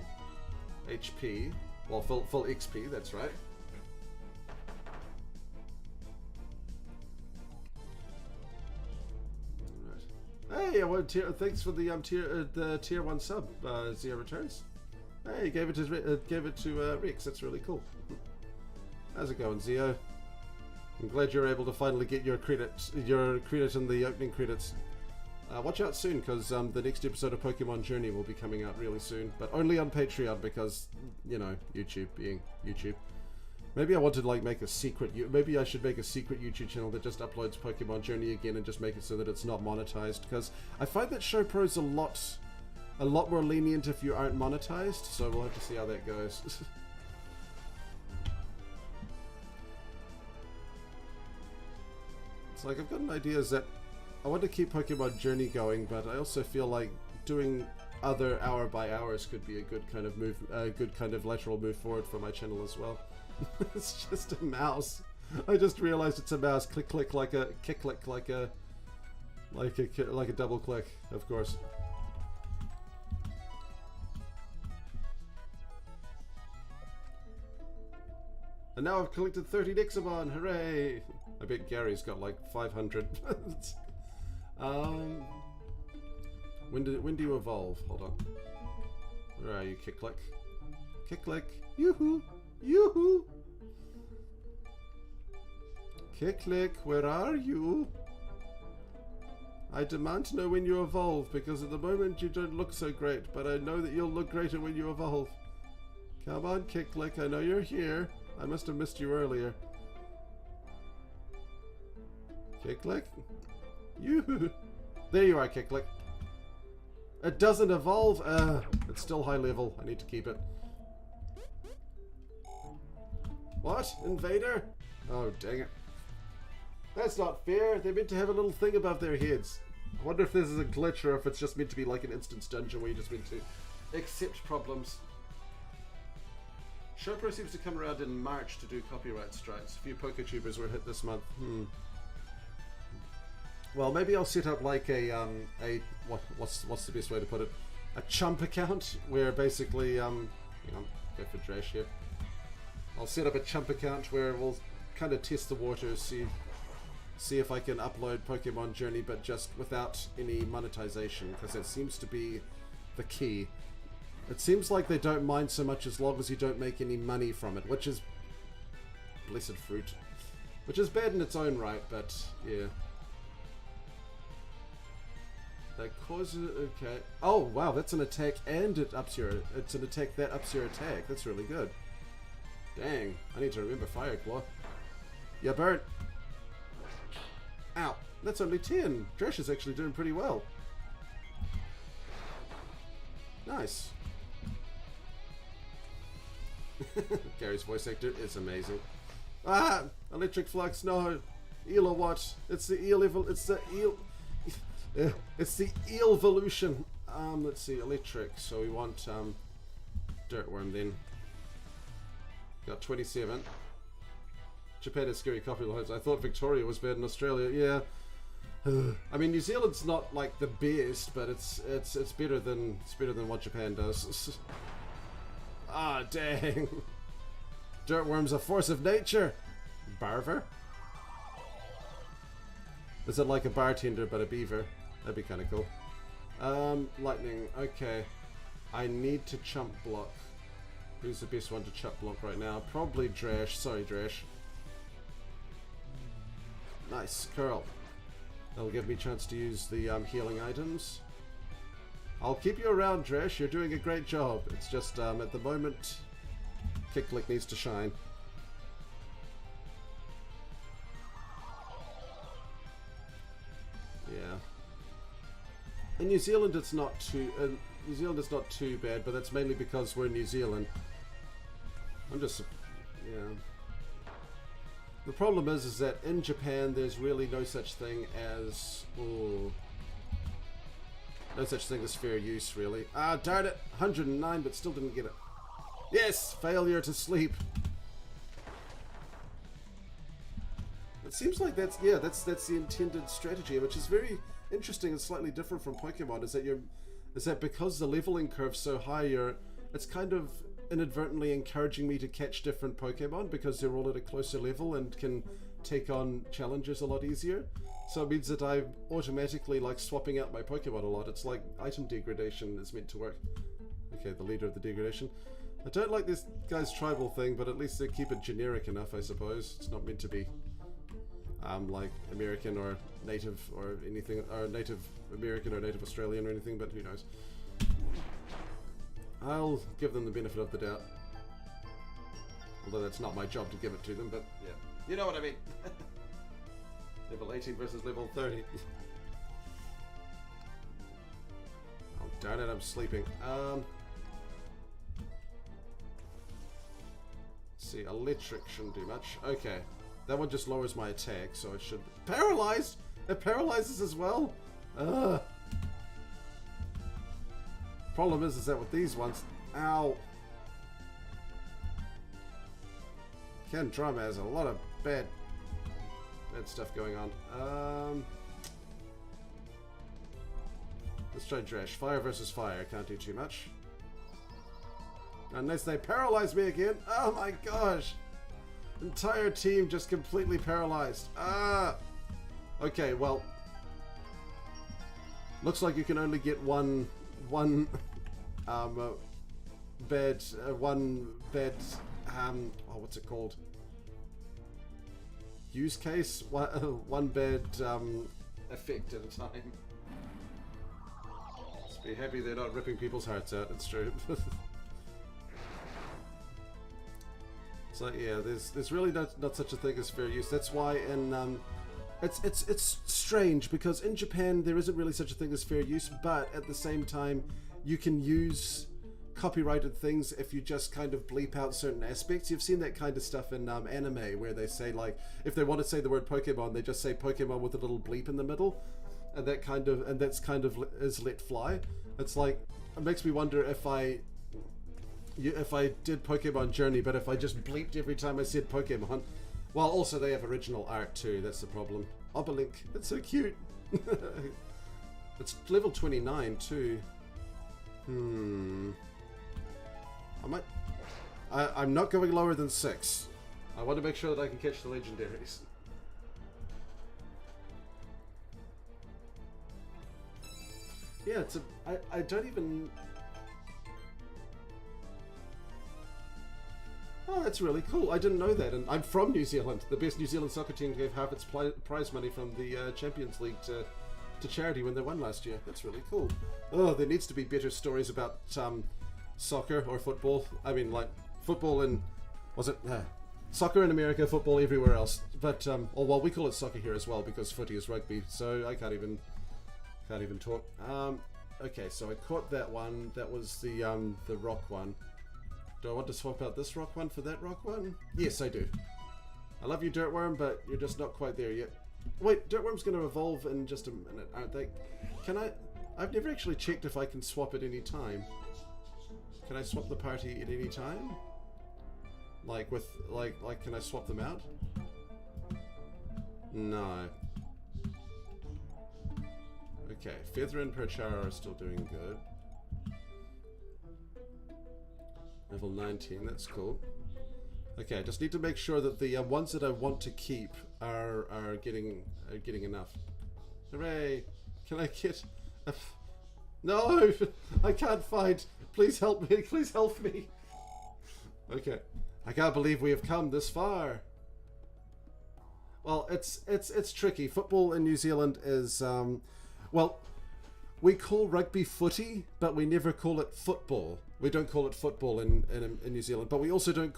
HP. Well, full XP, that's right. Hey, thanks for the tier 1 sub, Zia Returns. Hey, gave it to Rex. That's really cool. How's it going, Zio? I'm glad you're able to finally get your credit in the opening credits. Watch out soon, because the next episode of Pokemon Journey will be coming out really soon, but only on Patreon because, you know, YouTube being YouTube. Maybe I want to like make a secret. Maybe I should make a secret YouTube channel that just uploads Pokemon Journey again and just make it so that it's not monetized. Because I find that Show Pro's a lot more lenient if you aren't monetized. So we'll have to see how that goes. It's like I've got an idea is that I want to keep Pokemon Journey going, but I also feel like doing other hour by hours could be a good kind of move, a good kind of lateral move forward for my channel as well. It's just a mouse. I just realized it's a mouse. Click click like a kick click like a double click, of course. And now I've collected 30 Nexomon. Hooray! I bet Gary's got like 500. When do you evolve? Hold on. Where are you? Kick click. Kick click. Yoo-hoo! Yoo-hoo! Kick click, where are you? I demand to know when you evolve, because at the moment you don't look so great, but I know that you'll look greater when you evolve. Come on, Kick click, I know you're here. I must have missed you earlier. Kick click. Yoo-hoo! There you are, Kick click. It doesn't evolve. It's still high level. I need to keep it. What? Invader? Oh, dang it. That's not fair. They're meant to have a little thing above their heads. I wonder if this is a glitch or if it's just meant to be like an instance dungeon where you just meant to accept problems. Showpro seems to come around in March to do copyright strikes. A few PokeTubers were hit this month. Well, maybe I'll set up like what's the best way to put it? A chump account where basically hang on, go for Drash here. I'll set up a chump account where we'll kind of test the waters, see if I can upload Pokemon Journey, but just without any monetization, because that seems to be the key. It seems like they don't mind so much as long as you don't make any money from it, which is blessed fruit, which is bad in its own right, but yeah. That causes okay. Oh wow, that's an attack and it ups your. It's an attack that ups your attack. That's really good. Dang, I need to remember Fire Claw. Yeah, burnt. Ow, that's only 10. Drash is actually doing pretty well. Nice. Gary's voice actor is amazing. Ah, electric flux. No, eel or what? It's the eel. It's the eel. It's the eel-volution. Let's see, electric. So we want Dirtworm then. Got 27. Japan has scary copyrights. I thought Victoria was bad in Australia. Yeah. I mean, New Zealand's not like the best, but it's better than what Japan does. Ah, dang. Dirtworm's a force of nature. Barver. Is it like a bartender but a beaver? That'd be kind of cool. Lightning. Okay. I need to chump block. Who's the best one to chump block right now? Probably Drash. Sorry, Drash. Nice. Curl. That'll give me a chance to use the healing items. I'll keep you around, Drash. You're doing a great job. It's just, at the moment, Kick Click needs to shine. Yeah. In New Zealand, it's not too. New Zealand is not too bad, but that's mainly because we're in New Zealand. I'm just, yeah. The problem is that in Japan, there's really no such thing as, no such thing as fair use, really. Ah, darn it! 109, but still didn't get it. Yes, failure to sleep. It seems like that's the intended strategy, which is very interesting and slightly different from Pokemon. Is that because the leveling curve's so high, it's kind of inadvertently encouraging me to catch different Pokemon because they're all at a closer level and can take on challenges a lot easier. So it means that I'm automatically like swapping out my Pokemon a lot. It's like item degradation is meant to work. Okay, the leader of the degradation. I don't like this guy's tribal thing, but at least they keep it generic enough, I suppose. It's not meant to be like American or native or anything, or Native American or Native Australian or anything, but who knows. I'll give them the benefit of the doubt. Although that's not my job to give it to them, but yeah. You know what I mean. Level 18 versus level 30. Oh, darn it, I'm sleeping. Let's see, electric shouldn't do much. Okay. That one just lowers my attack, so it should... Paralyzed! It paralyzes as well! Ugh. Problem is that with these ones... Ow! Ken Drama has a lot of bad stuff going on. Let's try Drash. Fire versus fire. Can't do too much. Unless they paralyze me again. Oh my gosh! Entire team just completely paralyzed. Ah! Okay, well... Looks like you can only get one bed... oh, what's it called? Use case? One bed effect at a time. Just be happy they're not ripping people's hearts out, it's true. So yeah, there's really not such a thing as fair use. That's why in it's strange because in Japan there isn't really such a thing as fair use, but at the same time you can use copyrighted things if you just kind of bleep out certain aspects. You've seen that kind of stuff in anime where they say, like, if they want to say the word Pokemon, they just say Pokemon with a little bleep in the middle, and that's kind of is let fly. It's like, it makes me wonder if I did Pokemon Journey, but if I just bleeped every time I said Pokemon. Well, also they have original art too, that's the problem. Obelink, it's so cute. It's level 29 too. I'm not going lower than 6. I want to make sure that I can catch the legendaries. Yeah, it's I don't even... Oh, that's really cool. I didn't know that. And I'm from New Zealand. The best New Zealand soccer team gave half its prize money from the Champions League to charity when they won last year. That's really cool. Oh, there needs to be better stories about soccer or football. I mean, like, football in... Was it? Soccer in America, football everywhere else. But, oh, well, we call it soccer here as well because footy is rugby, so I can't even talk. Okay, so I caught that one. That was the rock one. Do I want to swap out this rock one for that rock one? Yes, I do. I love you, Dirtworm, but you're just not quite there yet. Wait, Dirtworm's going to evolve in just a minute, aren't they? Can I... I've never actually checked if I can swap at any time. Can I swap the party at any time? Like with... Like can I swap them out? No. Okay, Feather and Perchara are still doing good. Level 19, that's cool. Okay, I just need to make sure that the ones that I want to keep are getting enough. Hooray! Can I get... No! I can't find... Please help me! Please help me! Okay. I can't believe we have come this far. Well, it's tricky. Football in New Zealand is... well, we call rugby footy, but we never call it football. We don't call it football in New Zealand, but we also don't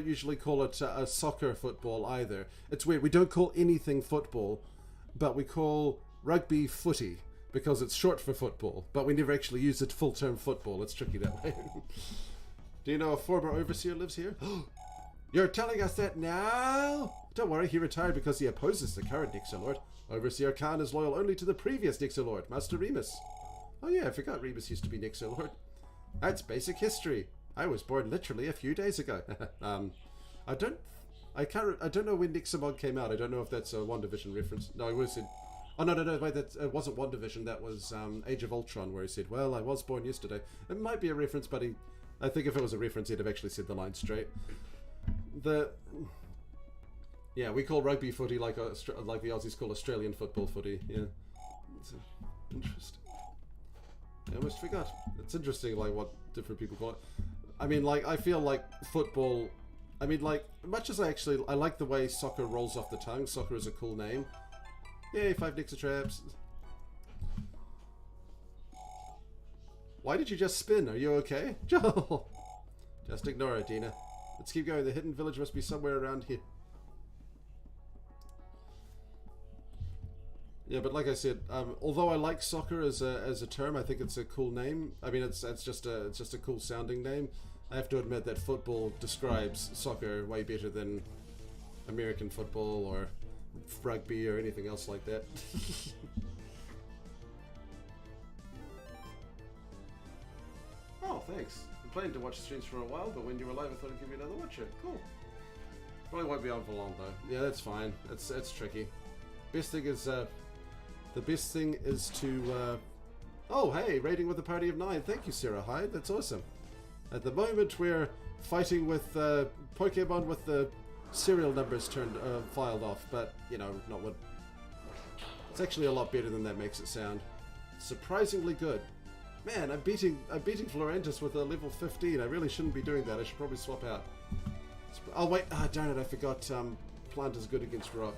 usually call it a soccer football either. It's weird. We don't call anything football, but we call rugby footy because it's short for football. But we never actually use the full term football. It's tricky that way. Do you know a former overseer lives here? You're telling us that now? Don't worry, he retired because he opposes the current Nexolord. Overseer Khan is loyal only to the previous Nexolord, Master Remus. Oh yeah, I forgot Remus used to be Nexolord. That's basic history. I was born literally a few days ago. I don't know when Nexomon came out. I don't know if that's a WandaVision reference. No, I would have said... Oh, no, wait, it wasn't WandaVision. That was Age of Ultron, where he said, well, I was born yesterday. It might be a reference, but I think if it was a reference, he'd have actually said the line straight. Yeah, we call rugby footy like the Aussies call Australian football footy. Yeah, it's interesting. I almost forgot. It's interesting, like what different people call it. I mean, like I feel like football. I mean, like much as I like the way soccer rolls off the tongue. Soccer is a cool name. Yay, 5 Nexa traps. Why did you just spin? Are you okay? Joel! Just ignore it, Dina. Let's keep going. The hidden village must be somewhere around here. Yeah, but like I said, although I like soccer as a term, I think it's a cool name. I mean, it's just a cool sounding name. I have to admit that football describes soccer way better than American football or rugby or anything else like that. Oh, thanks. I'm planning to watch streams for a while, but when you were live, I thought I'd give you another watcher. Cool. Probably won't be on for long though. Yeah, that's fine. It's tricky. Best thing is the best thing is to oh hey, raiding with a party of 9. Thank you, Sarah Hyde. That's awesome. At the moment, we're fighting with Pokemon with the serial numbers filed off, but you know, not what. It's actually a lot better than that makes it sound. Surprisingly good. Man, I'm beating Florentis with a level 15. I really shouldn't be doing that. I should probably swap out. Oh wait, darn it! I forgot. Plant is good against rock.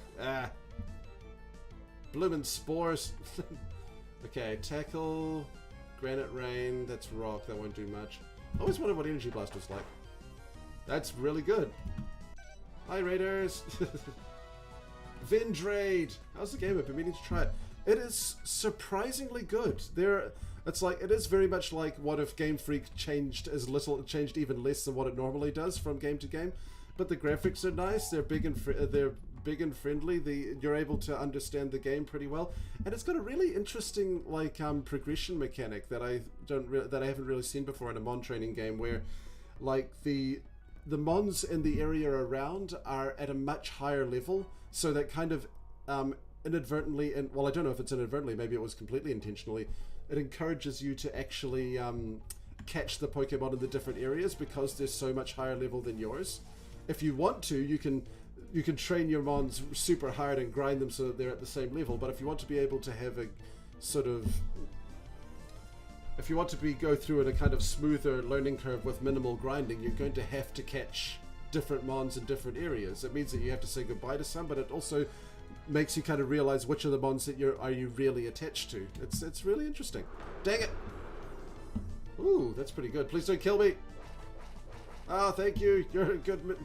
Bloomin' spores. Okay, tackle, granite rain. That's rock. That won't do much. I always wondered what energy blast was like. That's really good. Hi Raiders. Vendraid. How's the game? I've been meaning to try it. It is surprisingly good. It's like it is very much like what if Game Freak changed even less than what it normally does from game to game. But the graphics are nice. They're big and friendly. You're able to understand the game pretty well, and it's got a really interesting like progression mechanic that I haven't really seen before in a Mon training game, where like the Mons in the area around are at a much higher level, so that kind of inadvertently, and well, I don't know if it's inadvertently, maybe it was completely intentionally, it encourages you to actually catch the Pokemon in the different areas because they're so much higher level than yours. If you want to, you can train your Mons super hard and grind them so that they're at the same level, but if you want to be able to have a sort of, if you want to go through in a kind of smoother learning curve with minimal grinding, you're going to have to catch different Mons in different areas. It means that you have to say goodbye to some, but it also makes you kind of realize which of the Mons that you really attached to. It's really interesting. Dang it! Ooh, that's pretty good. Please don't kill me. Oh, thank you. You're a good.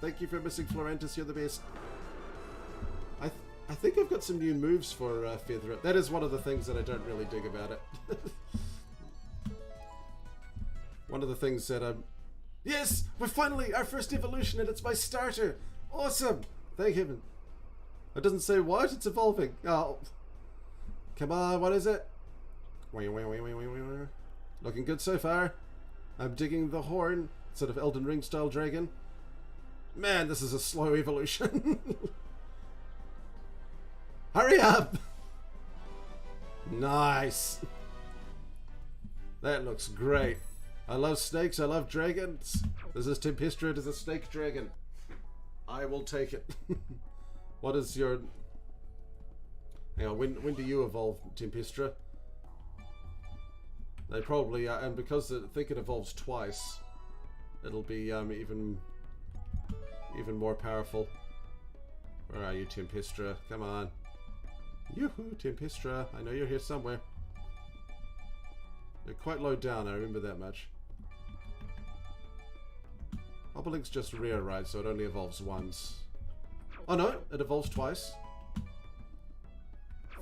Thank you for missing Florentis. You're the best. I think I've got some new moves for Feather. That is one of the things that I don't really dig about it. One of the things that I'm... Yes! We're finally our first evolution and it's my starter! Awesome! Thank heaven. It doesn't say what? It's evolving. Oh. Come on, what is it? Looking good so far. I'm digging the horn. Sort of Elden Ring style dragon. Man, this is a slow evolution. Hurry up! Nice. That looks great. I love snakes, I love dragons. This is Tempestra, it is a snake dragon. I will take it. What is your... Hang on, when do you evolve, Tempestra? They probably are, and because I think it evolves twice, it'll be even more powerful. Where are you, Tempestra? Come on. Yoo-hoo, Tempestra. I know you're here somewhere. You're quite low down, I remember that much. Obelink's just rare, right? So it only evolves once. Oh no, it evolves twice.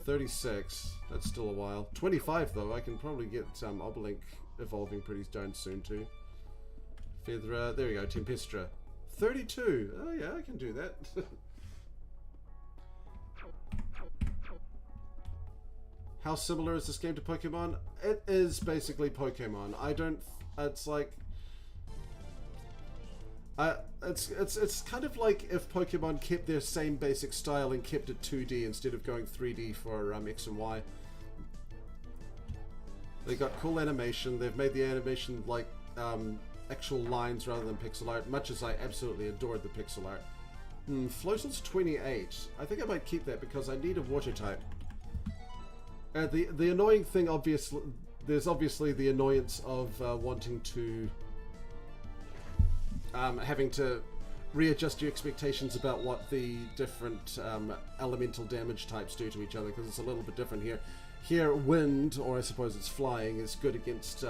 36. That's still a while. 25 though. I can probably get Obelink evolving pretty darn soon too. Feather. There you go. Tempestra. 32. Oh yeah, I can do that. How similar is this game to Pokemon? It is basically Pokemon. I don't. It's like. It's kind of like if Pokemon kept their same basic style and kept it 2D instead of going 3D for X and Y. They got cool animation. They've made the animation like actual lines rather than pixel art, much as I absolutely adored the pixel art. Floatal's 28. I think I might keep that because I need a water type. The annoying thing, obviously, there's obviously the annoyance of wanting to, having to readjust your expectations about what the different elemental damage types do to each other, because it's a little bit different here. Here, wind, or I suppose it's flying, is good against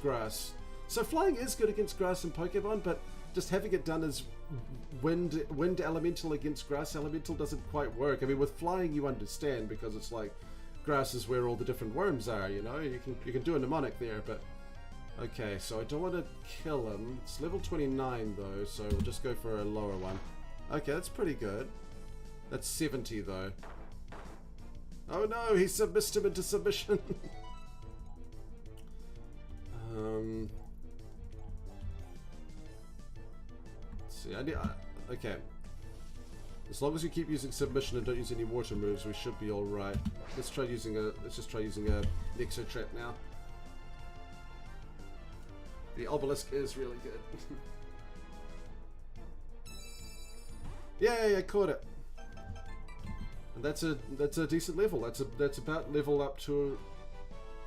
grass. So flying is good against grass in Pokemon, but just having it done as wind elemental against grass elemental doesn't quite work. I mean, with flying you understand, because it's like grass is where all the different worms are, you know? You can do a mnemonic there, but okay, so I don't want to kill him. It's level 29 though, so we'll just go for a lower one. Okay, that's pretty good. That's 70 though. Oh no, he submissed him into submission. Let's see, okay. As long as you keep using submission and don't use any water moves, we should be all right. Let's just try using a Nexo trap now. The obelisk is really good. Yay, I caught it. And that's a decent level. That's about level up to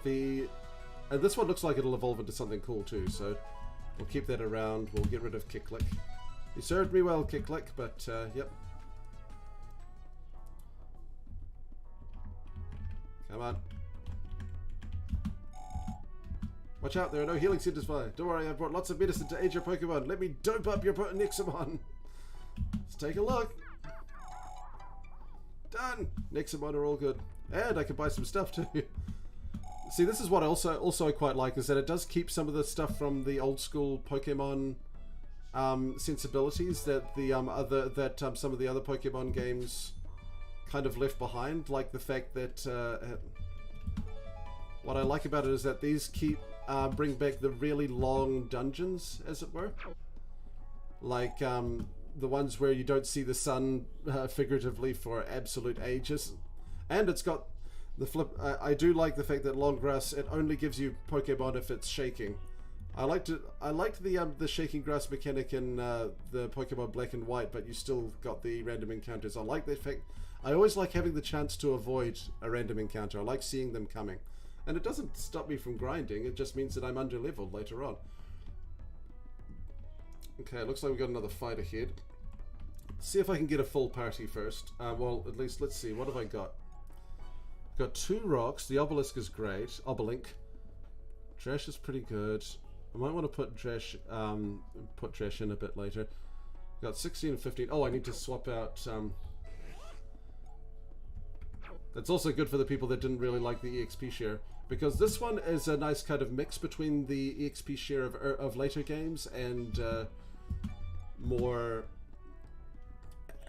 the, and this one looks like it'll evolve into something cool too. So we'll keep that around. We'll get rid of Kicklick. You served me well, Kicklick, but yep. Come on. Watch out, there are no healing centers by. Don't worry, I've brought lots of medicine to aid your Pokemon. Let me dope up your Nexomon. Let's take a look. Done! Nexomon are all good. And I can buy some stuff too. See, this is what I also quite like, is that it does keep some of the stuff from the old school Pokemon sensibilities that some of the other Pokemon games kind of left behind. Like the fact that what I like about it is that these bring back the really long dungeons, as it were. Like the ones where you don't see the sun figuratively for absolute ages. And it's got the flip. I do like the fact that long grass, it only gives you Pokemon if it's shaking. I liked the shaking grass mechanic in the Pokemon Black and White, but you still got the random encounters. I like the fact. I always like having the chance to avoid a random encounter. I like seeing them coming. And it doesn't stop me from grinding, it just means that I'm under-leveled later on. Okay, looks like we've got another fight ahead. See if I can get a full party first. Well, at least, let's see, what have I got? Got 2 rocks, the obelisk is great. Obelink. Trash is pretty good. I might want to put trash in a bit later. Got 16 and 15. Oh, I need to swap out... That's also good for the people that didn't really like the EXP share, because this one is a nice kind of mix between the EXP share of later games and more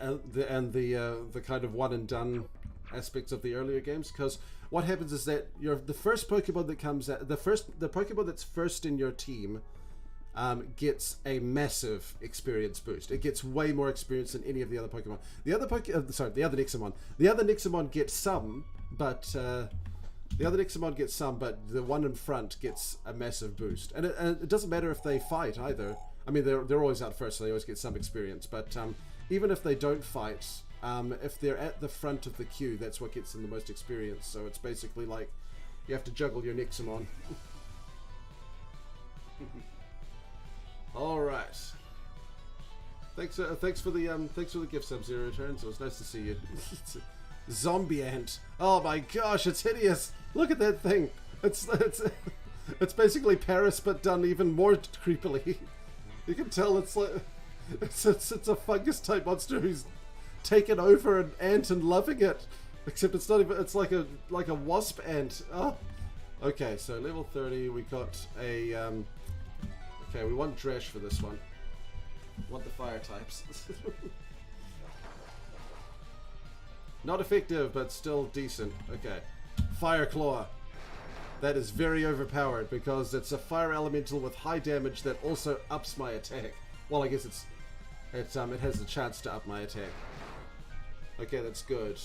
the kind of one and done aspects of the earlier games. Because what happens is that the first Pokemon that comes out, the Pokemon that's first in your team gets a massive experience boost. It gets way more experience than any of the other Pokemon. The other Nexomon. The other Nexomon gets some, but the one in front gets a massive boost. And it doesn't matter if they fight either. I mean, they're always out first, so they always get some experience. But even if they don't fight, if they're at the front of the queue, that's what gets them the most experience. So it's basically like you have to juggle your Nexomon. All right. Thanks for the gift, Sub-Zero Returns. It was nice to see you. Zombie ant. Oh my gosh, it's hideous. Look at that thing. It's basically Paris, but done even more creepily. You can tell it's like it's a fungus type monster who's taken over an ant and loving it. Except it's not even. It's like a wasp ant. Oh. Okay, so level 30. We got a. Okay, we want Dresh for this one. We want the fire types. Not effective, but still decent. Okay. Fire Claw. That is very overpowered because it's a fire elemental with high damage that also ups my attack. Well, I guess it has the chance to up my attack. Okay, that's good.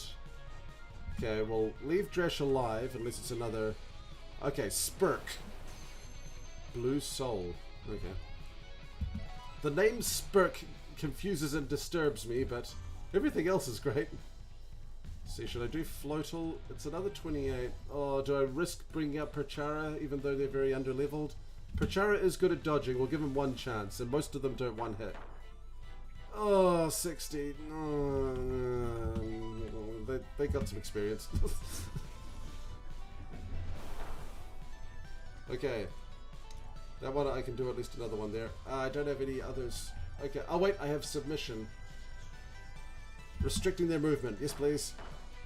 Okay, we'll leave Dresh alive unless it's another. Okay, Spurk. Blue Soul. Okay. The name Spurk confuses and disturbs me, but everything else is great. See, should I do Floatal? It's another 28. Oh, do I risk bringing up Perchara, even though they're very underleveled? Perchara is good at dodging. We'll give him one chance, and most of them don't one hit. Oh, 60. They got some experience. Okay. That one I can do at least another one there. I don't have any others. Okay. Oh, wait. I have Submission. Restricting their movement. Yes, please.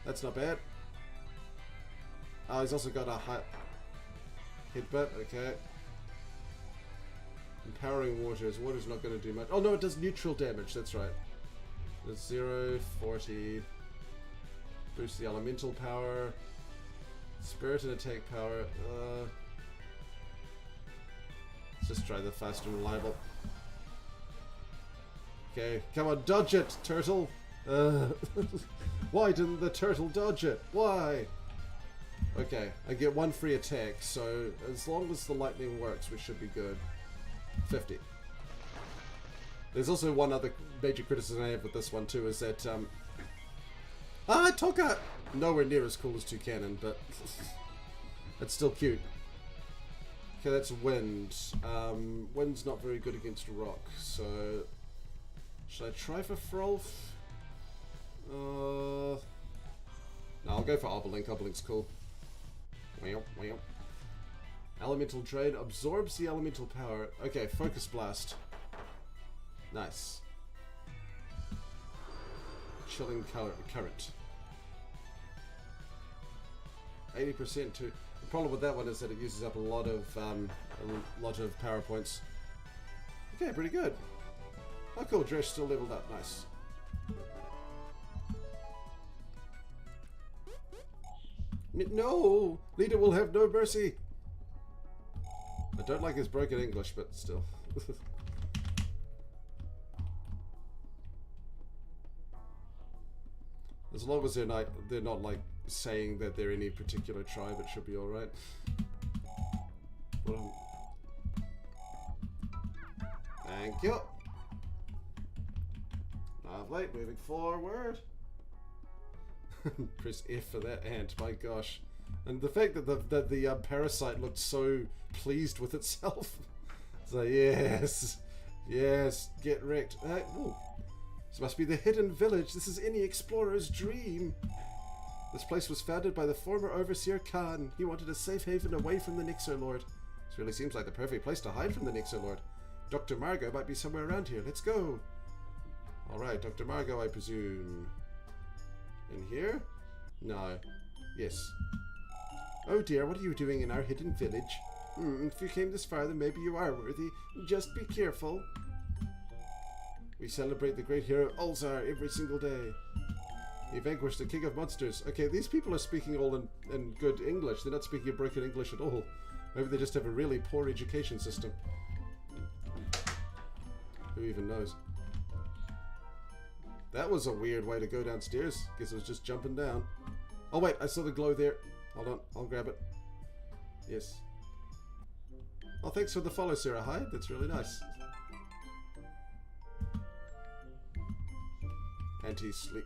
That's not bad. He's also got a high headbutt. Okay. Empowering Waters. Water's not going to do much. Oh, no, it does neutral damage. That's right. It's 0, 40. Boost the elemental power. Spirit and attack power. Let's just try the fast and reliable. Okay, come on, dodge it, turtle! Why didn't the turtle dodge it? Why? Okay, I get one free attack, so as long as the lightning works, we should be good. 50. There's also one other major criticism I have with this one too, is that, Toka! Nowhere near as cool as Toucanon, but it's still cute. Okay, that's wind. Wind's not very good against rock, so should I try for Frolf? No, I'll go for Arbelink. Arbelink's cool. Elemental Drain absorbs the elemental power. Okay, Focus Blast. Nice. Chilling current. 80% too. The problem with that one is that it uses up a lot of power points. Okay, pretty good. Oh cool, Dresh still leveled up. Nice. No! Leader will have no mercy! I don't like his broken English, but still. As long as they're not like saying that they're any particular tribe, it should be alright. Thank you. Lovely, moving forward. Press F for that ant, my gosh. And the fact that the parasite looked so pleased with itself. It's like, yes, yes, get wrecked. Ooh. This must be the hidden village. This is any explorer's dream. This place was founded by the former overseer Khan. He wanted a safe haven away from the Nexomon. This really seems like the perfect place to hide from the Nexomon. Dr. Margot might be somewhere around here. Let's go. Alright, Dr. Margot, I presume. In here? No. Yes. Oh dear, what are you doing in our hidden village? If you came this far, then maybe you are worthy. Just be careful. We celebrate the great hero Ulzar every single day. He vanquished the king of monsters. Okay, these people are speaking all in good English. They're not speaking broken English at all. Maybe they just have a really poor education system. Who even knows? That was a weird way to go downstairs. Guess it was just jumping down. Oh wait, I saw the glow there. Hold on, I'll grab it. Yes. Oh, thanks for the follow, Sarah Hyde. That's really nice. Anti-sleep.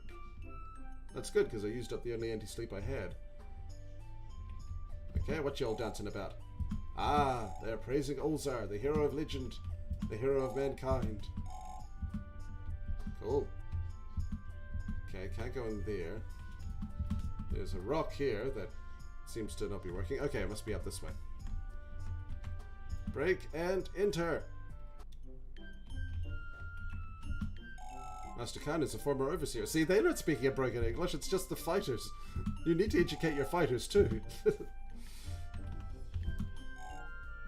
That's good, because I used up the only anti-sleep I had. Okay, what y'all dancing about? Ah, they're praising Ulzar, the hero of legend, the hero of mankind. Cool. Okay, can't go in there. There's a rock here that seems to not be working. Okay, it must be up this way. Break and enter. Master Khan is a former overseer. See, they're not speaking a broken English, it's just the fighters. You need to educate your fighters too.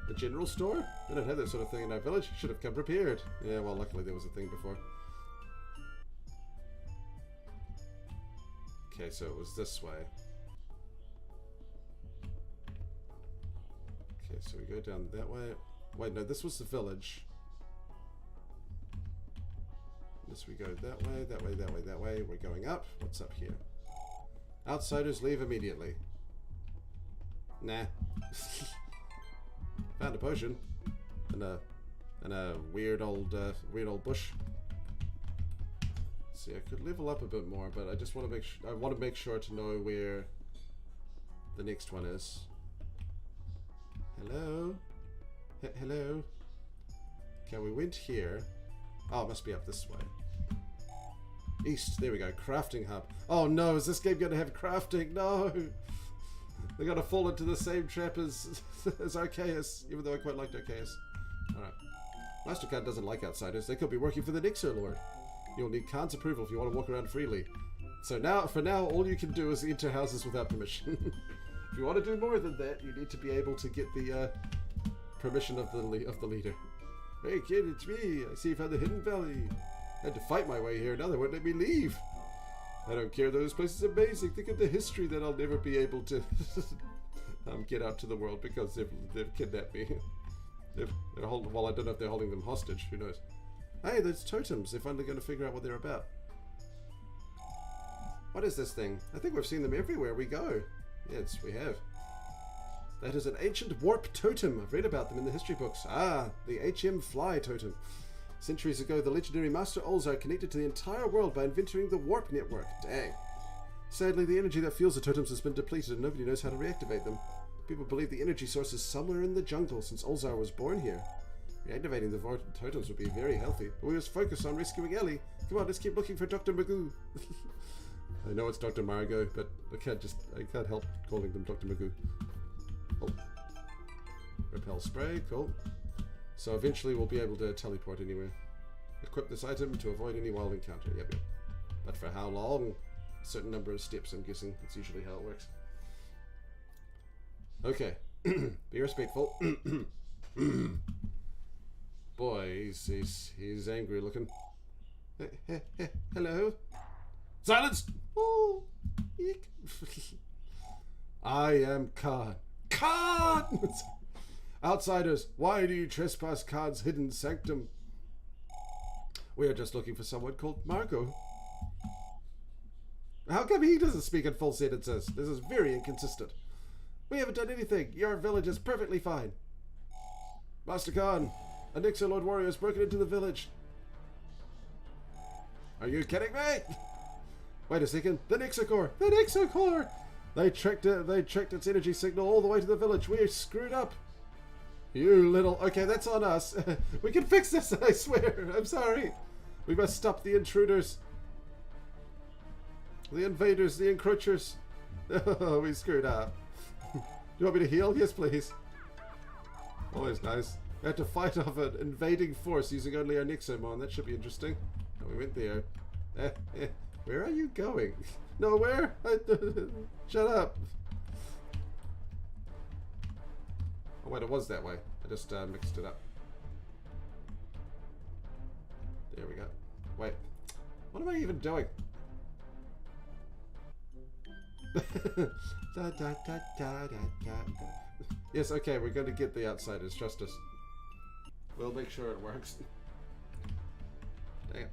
The general store? They don't have that sort of thing in our village. Should have come prepared. Yeah, well, luckily there was a thing before. Okay, so it was this way. Okay, so we go down that way. Wait, no, this was the village. This we go that way, that way, that way, that way. We're going up. What's up here? Outsiders leave immediately. Nah. Found a potion. And a weird old bush. See, I could level up a bit more, but I just want to make sure to know where the next one is. Hello? Hello? Okay, we went here. Oh, it must be up this way. East, there we go. Crafting hub. Oh no, is this game going to have crafting? No! They're going to fall into the same trap as Arceus, even though I quite liked Arceus. Alright. Master Khan doesn't like outsiders. They could be working for the Nixer Lord. You'll need Khan's approval if you want to walk around freely. So now, for now, all you can do is enter houses without permission. If you want to do more than that, you need to be able to get the permission of the leader. Hey kid, it's me. I see you found the Hidden Valley. I had to fight my way here. Now they won't let me leave. I don't care though. This place is amazing. Think of the history that I'll never be able to get out to the world because they've kidnapped me. Well, I don't know if they're holding them hostage. Who knows? Hey, there's totems. They're finally going to figure out what they're about. What is this thing? I think we've seen them everywhere we go. Yes, we have. That is an ancient warp totem. I've read about them in the history books. Ah, the HM Fly totem. Centuries ago, the legendary Master Olzar connected to the entire world by inventing the warp network. Dang. Sadly, the energy that fuels the totems has been depleted and nobody knows how to reactivate them. People believe the energy source is somewhere in the jungle since Olzar was born here. Reactivating the totems would be very healthy, but we must focus on rescuing Ellie. Come on, let's keep looking for Dr. Magoo. I know it's Dr. Margot, but I can't help calling them Dr. Magoo. Oh. Repel spray, cool. So eventually we'll be able to teleport anywhere. Equip this item to avoid any wild encounter. Yep. But for how long? A certain number of steps, I'm guessing. That's usually how it works. Okay. Be respectful. Boy, he's angry looking. Hello? Silence! Oh, eek. I am Khan. Khan! Outsiders, why do you trespass Khan's hidden sanctum? We are just looking for someone called Margot. How come he doesn't speak in full sentences? This is very inconsistent. We haven't done anything. Your village is perfectly fine. Master Khan, a Nixer Lord warrior has broken into the village. Are you kidding me? Wait a second. The Nixer Core! The Nixer Core! They tracked its energy signal all the way to the village. We are screwed up. You little... Okay, that's on us. We can fix this, I swear. I'm sorry. We must stop the intruders. The invaders, the encroachers. Oh, we screwed up. Do you want me to heal? Yes, please. Always nice. We had to fight off an invading force using only our Nexomon. That should be interesting. Oh, we went there. Where are you going? Nowhere? Shut up. Oh wait, it was that way. I just mixed it up. There we go. Wait. What am I even doing? Yes, okay, we're going to get the outsiders. Trust us. We'll make sure it works. Dang it.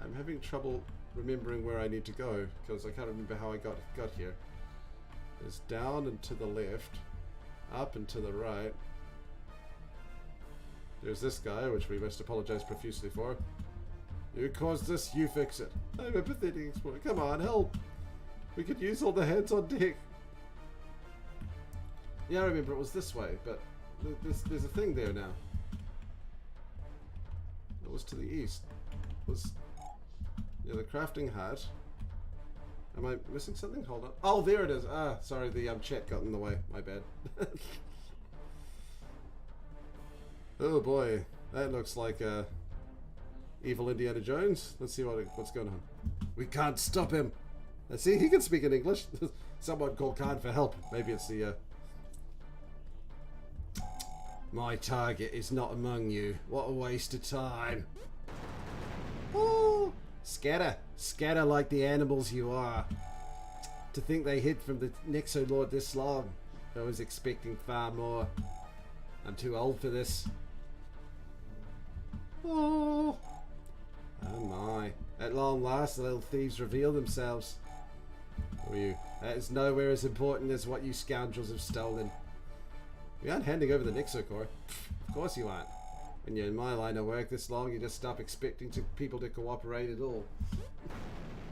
I'm having trouble remembering where I need to go because I can't remember how I got here. There's down and to the left, up and to the right. There's this guy, which we must apologize profusely for. You caused this, you fix it. I'm a pathetic explorer. Come on, help! We could use all the hands on deck. Yeah, I remember it was this way, but there's a thing there now. It was to the east. It was... Yeah, the crafting hut. Am I missing something? Hold on. Oh, there it is. Ah, sorry, the chat got in the way. My bad. Oh boy, that looks like evil Indiana Jones. Let's see what's going on. We can't stop him. Let's see, he can speak in English. Someone call Khan for help. Maybe it's the My target is not among you. What a waste of time. Oh, scatter. Scatter like the animals you are. To think they hid from the Nexo Lord this long. I was expecting far more. I'm too old for this. Oh. Oh my. At long last, the little thieves reveal themselves. Who are you? That is nowhere as important as what you scoundrels have stolen. We aren't handing over the Nexo Core. Of course you aren't. When you're in my line of work this long, you just stop expecting people to cooperate at all.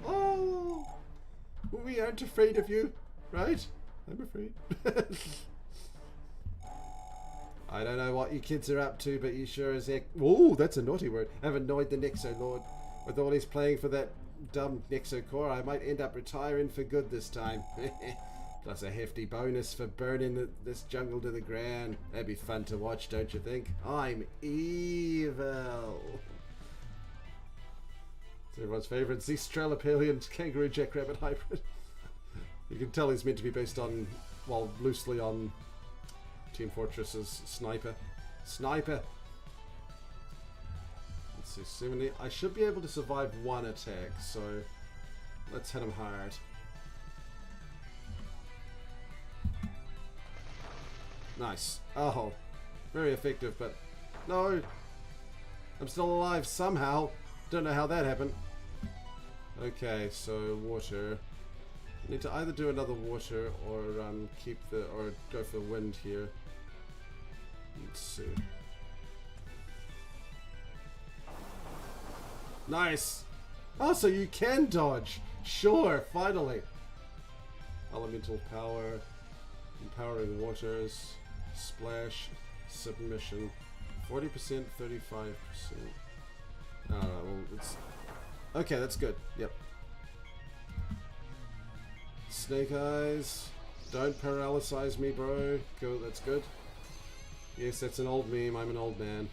Oh! We aren't afraid of you, right? I'm afraid. I don't know what you kids are up to, but you sure as heck... Oh, that's a naughty word. Have annoyed the Nexo Lord. With all his playing for that dumb Nexo core, I might end up retiring for good this time. Plus a hefty bonus for burning this jungle to the ground. That'd be fun to watch, don't you think? I'm evil. It's everyone's favourite Zestralopalian kangaroo jackrabbit hybrid. You can tell he's meant to be based on, well, loosely on Team Fortress's Sniper. Sniper! Let's see, 70. I should be able to survive one attack, so let's hit him hard. Nice. Oh, very effective, but no! I'm still alive somehow. Don't know how that happened. Okay, so water. I need to either do another water or or go for wind here. Let's see. Nice. Oh, so you can dodge. Sure, finally. Elemental power, empowering waters, splash, submission, 40%, 35%. Well, it's okay. That's good. Yep. Snake eyes. Don't paralyze me, bro. Cool. That's good. Yes, that's an old meme. I'm an old man.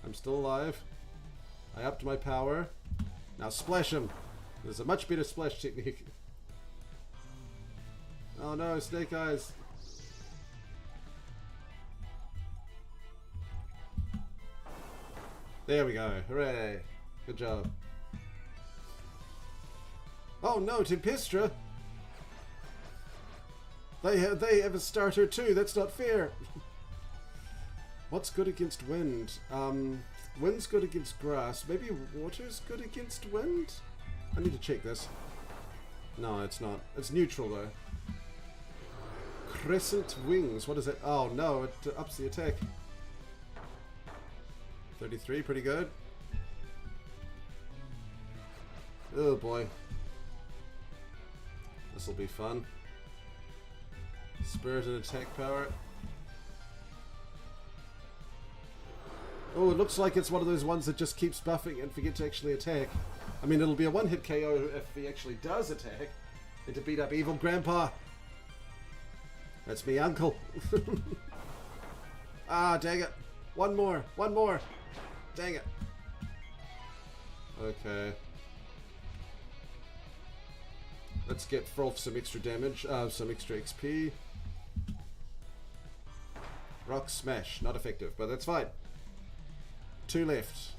I'm still alive. I upped my power. Now splash him. There's a much better splash technique. Oh no, snake eyes. There we go. Hooray. Good job. Oh no, Tempestra. They have a starter too. That's not fair. What's good against wind? Wind's good against grass. Maybe water's good against wind? I need to check this. No, it's not. It's neutral though. Crescent wings. What is it? Oh no, it ups the attack. 33, pretty good. Oh boy. This'll be fun. Spirit and attack power. Oh, it looks like it's one of those ones that just keeps buffing and forget to actually attack. I mean, it'll be a one-hit KO if he actually does attack. And to beat up evil grandpa. That's me uncle. Ah, dang it. One more. One more. Dang it. Okay. Let's get Frolf some extra damage, some extra XP. Rock Smash, not effective, but that's fine. 2 left.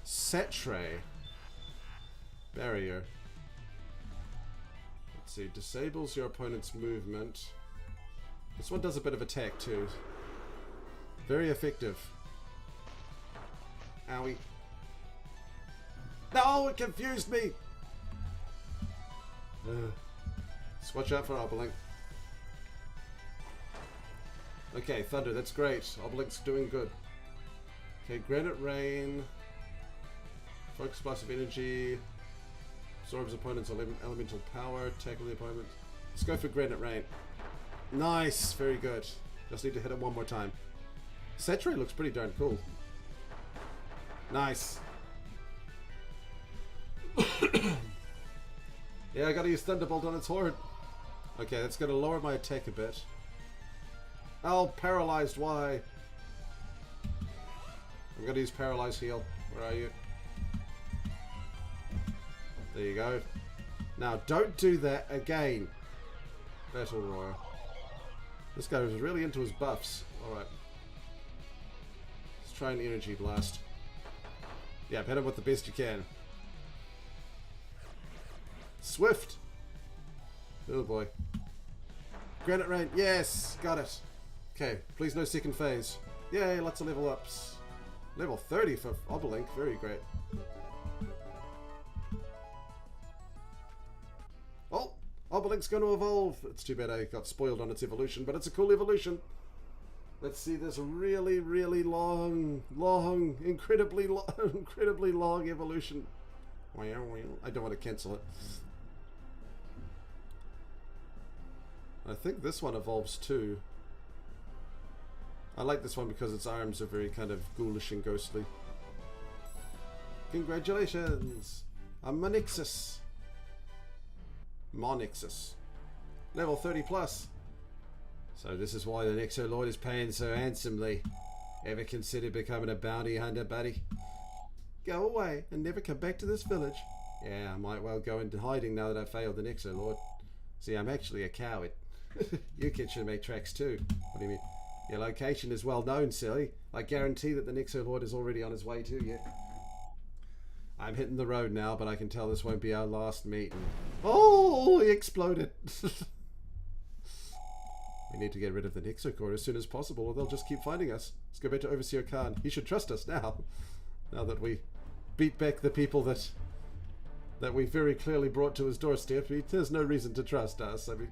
Satre. Barrier. Let's see, disables your opponent's movement. This one does a bit of attack too. Very effective. Owie. No, it confused me! Just watch out for Obelink. Okay, Thunder, that's great. Obelink's doing good. Okay, Granite Rain. Focus Blast of Energy. Absorbs opponent's elemental power. Tackle the opponent. Let's go for Granite Rain. Nice! Very good. Just need to hit it one more time. Satre looks pretty darn cool. Nice. Yeah, I gotta use Thunderbolt on its horde. Okay, that's gonna lower my attack a bit. Oh, paralyzed, why? I'm gonna use Paralyze Heal. Where are you? There you go. Now, don't do that again. Battle Roar. This guy was really into his buffs. Alright. Let's try an Energy Blast. Yeah, hit him with the best you can. Swift! Oh boy. Granite Rain, yes! Got it! Okay, please no second phase. Yay, lots of level ups. Level 30 for Obelink, very great. Oh! Obelink's going to evolve! It's too bad I got spoiled on its evolution, but it's a cool evolution. Let's see this really, really long, incredibly long evolution. I don't want to cancel it. I think this one evolves too. I like this one because its arms are very kind of ghoulish and ghostly. Congratulations! A Monixus. Monixus. Level 30 plus. So this is why the Nexo Lord is paying so handsomely. Ever considered becoming a bounty hunter, buddy? Go away and never come back to this village. Yeah, I might well go into hiding now that I've failed the Nexo Lord. See, I'm actually a coward. You kids should make tracks too. What do you mean? Your location is well known, silly. I guarantee that the Nexo Lord is already on his way to you. I'm hitting the road now, but I can tell this won't be our last meeting. Oh, he exploded. We need to get rid of the Nexo Core as soon as possible, or they'll just keep finding us. Let's go back to Overseer Khan. He should trust us now. Now that we beat back the people that we very clearly brought to his doorstep, there's no reason to trust us. I mean,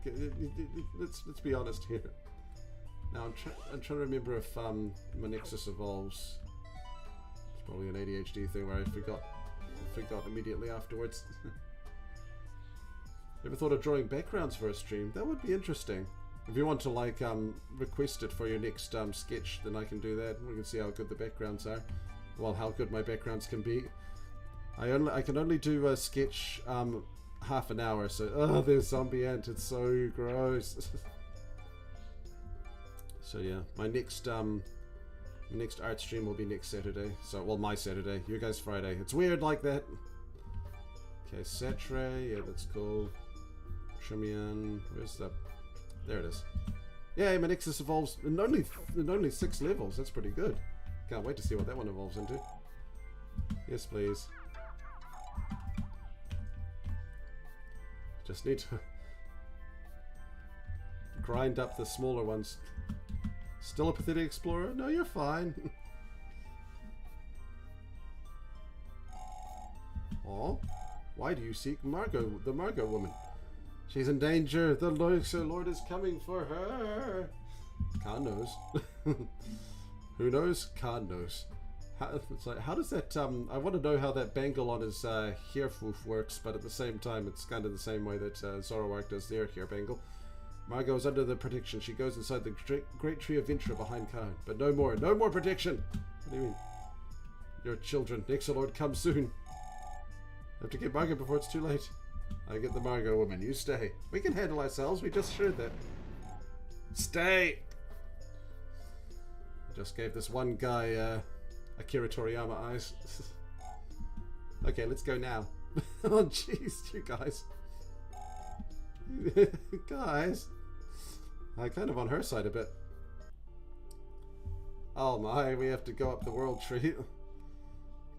let's be honest here. Now I'm trying to remember if Monixus evolves. It's probably an ADHD thing where I forgot immediately afterwards. Ever thought of drawing backgrounds for a stream? That would be interesting. If you want to like request it for your next sketch, then I can do that. We can see how good the backgrounds are. Well, how good my backgrounds can be. I can only do a sketch half an hour. So there's zombie ant. It's so gross. So yeah, my next art stream will be next Saturday. So well, my Saturday. Your guys' Friday. It's weird like that. Okay, Satre. Yeah, that's cool. Trimian. Where's the? There it is. Yeah, Monixus evolves in only 6 levels. That's pretty good. Can't wait to see what that one evolves into. Yes, please. Just need to grind up the smaller ones. Still a pathetic explorer? No, you're fine. Oh, why do you seek Margot, the Margot woman? She's in danger. The Lord is coming for her. Khan knows. Who knows? Khan knows. It's like, how does that, I want to know how that bangle on his hair foof works, but at the same time, it's kind of the same way that Zoroark does their hair bangle. Margot is under the protection. She goes inside the great tree of Ventra behind Khan. But no more protection. What do you mean? Your children. Nexolord, come soon. I have to get Margot before it's too late. I get the Margot woman. You stay. We can handle ourselves. We just shared that. Stay. Just gave this one guy Akira Toriyama eyes. Okay, let's go now. Oh, jeez, you guys. Guys. I'm kind of on her side a bit. Oh my, we have to go up the world tree.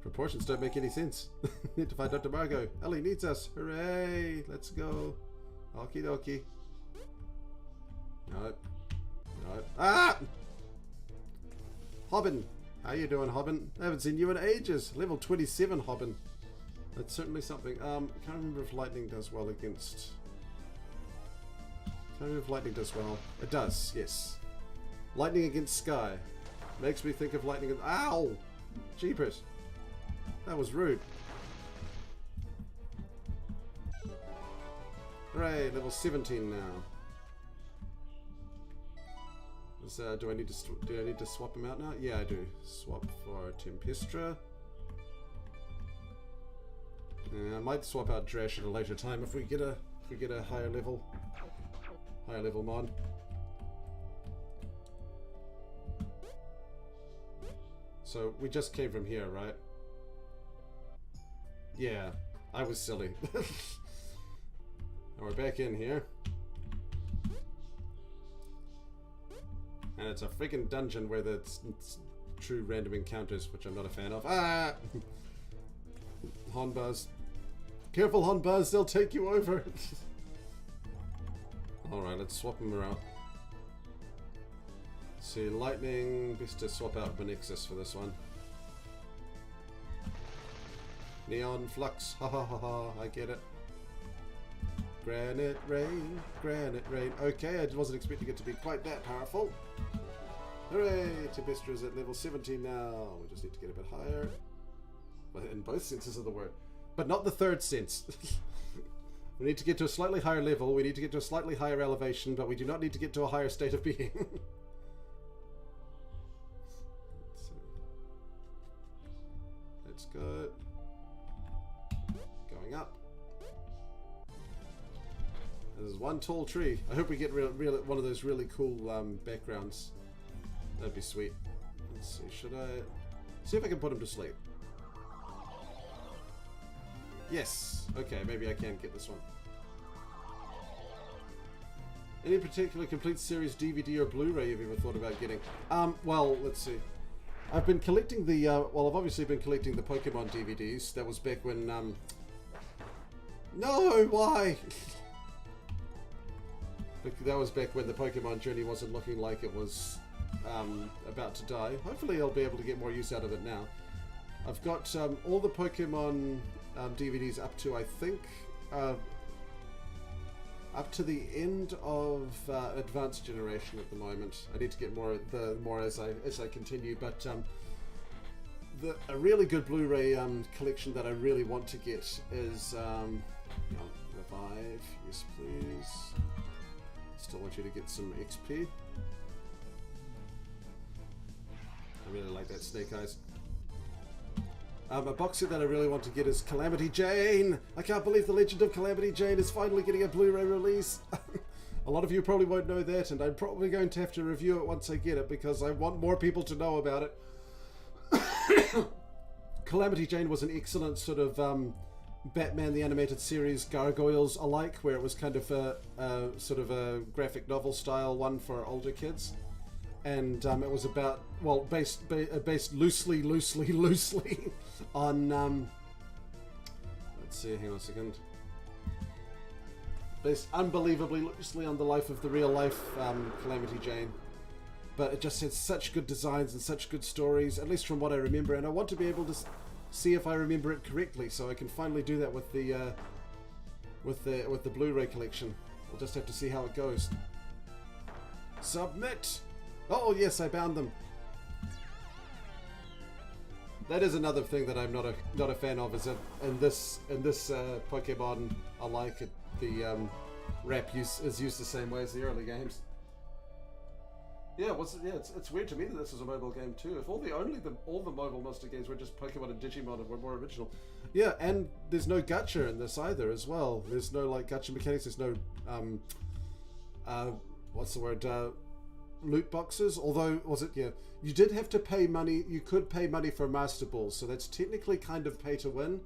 Proportions don't make any sense. Need to find Dr. Margot. Ellie needs us. Hooray! Let's go. Okie dokie. No. Ah! Hobbin! How you doing, Hobbin? I haven't seen you in ages. Level 27, Hobbin. That's certainly something. Can't remember if lightning does well against... Can't remember if lightning does well. It does, yes. Lightning against sky. Makes me think of lightning... Ow! Jeepers. That was rude. Hooray, level 17 now. Do I need to swap him out now? Yeah, I do. Swap for Tempestra. Yeah, I might swap out Drash at a later time if we get a higher level mod. So we just came from here, right? Yeah, I was silly. And we're back in here. And it's a freaking dungeon where it's true random encounters, which I'm not a fan of. Ah! Honbuzz. Careful, Honbuzz, they'll take you over. Alright, let's swap them around. Let's see, lightning. Best to swap out Monixus for this one. Neon Flux. Ha ha ha ha, I get it. Granite Rain, Granite Rain. Okay, I wasn't expecting it to be quite that powerful. Hooray! Tempestra is at level 17 now. We just need to get a bit higher. Well, in both senses of the word. But not the third sense. We need to get to a slightly higher level, we need to get to a slightly higher elevation, but we do not need to get to a higher state of being. Let's go. Going up. There's one tall tree. I hope we get one of those really cool backgrounds. That'd be sweet. Let's see, should I... See if I can put him to sleep. Yes! Okay, maybe I can get this one. Any particular complete series DVD or Blu-ray you've ever thought about getting? Well, let's see. I've been collecting the, well, I've obviously been collecting the Pokemon DVDs. That was back when, No! Why? That was back when the Pokemon journey wasn't looking like it was, about to die. Hopefully I'll be able to get more use out of it now. I've got, all the Pokemon... DVDs up to, I think, up to the end of Advanced Generation at the moment. I need to get more as I continue, but a really good Blu-ray collection that I really want to get is Revive, yes please. Still want you to get some XP. I really like that Snake Eyes. A box set that I really want to get is Calamity Jane! I can't believe the Legend of Calamity Jane is finally getting a Blu-ray release! A lot of you probably won't know that, and I'm probably going to have to review it once I get it, because I want more people to know about it. Calamity Jane was an excellent sort of Batman the Animated Series Gargoyles alike, where it was kind of a sort of a graphic novel style one for older kids. And it was about, well, based loosely on, let's see, hang on a second. Based unbelievably loosely on the life of the real life Calamity Jane. But it just had such good designs and such good stories, at least from what I remember. And I want to be able to see if I remember it correctly, so I can finally do that with the Blu-ray collection. We'll just have to see how it goes. Submit! Oh yes, I bound them. That is another thing that I'm not a fan of. Is that in this Pokemon alike, the wrap is used the same way as the early games. Yeah, it's weird to me that this is a mobile game too. If all the mobile monster games were just Pokemon and Digimon and were more original. Yeah, and there's no gacha in this either as well. There's no like gacha mechanics. There's no what's the word? Loot boxes, although you did have to pay money. You could pay money for Master Balls, so that's technically kind of pay to win,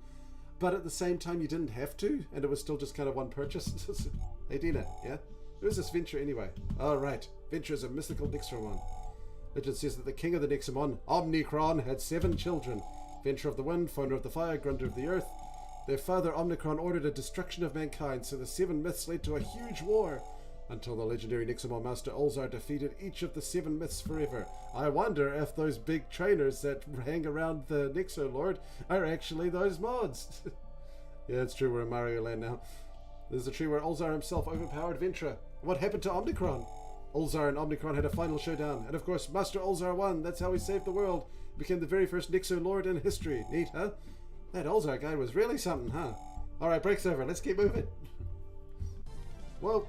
but at the same time you didn't have to, and it was still just kind of one purchase. Hey Dina, yeah? Who's this Venture anyway? Oh right, Venture is a mythical Nexomon. Legend says that the king of the Nexomon, Omnicron, had 7 children. Venture of the Wind, Founder of the Fire, Grunter of the Earth. Their father Omnicron ordered a destruction of mankind, so the 7 myths led to a huge war. Until the legendary Nexomon Master Ulzar defeated each of the 7 myths forever. I wonder if those big trainers that hang around the Nexo Lord are actually those mods. Yeah, it's true, we're in Mario Land now. There's a tree where Ulzar himself overpowered Ventra. What happened to Omnicron? Ulzar and Omnicron had a final showdown, and of course Master Ulzar won. That's how he saved the world. Became the very first Nexo Lord in history. Neat, huh? That Ulzar guy was really something, huh? Alright, break's over. Let's keep moving. Whoa.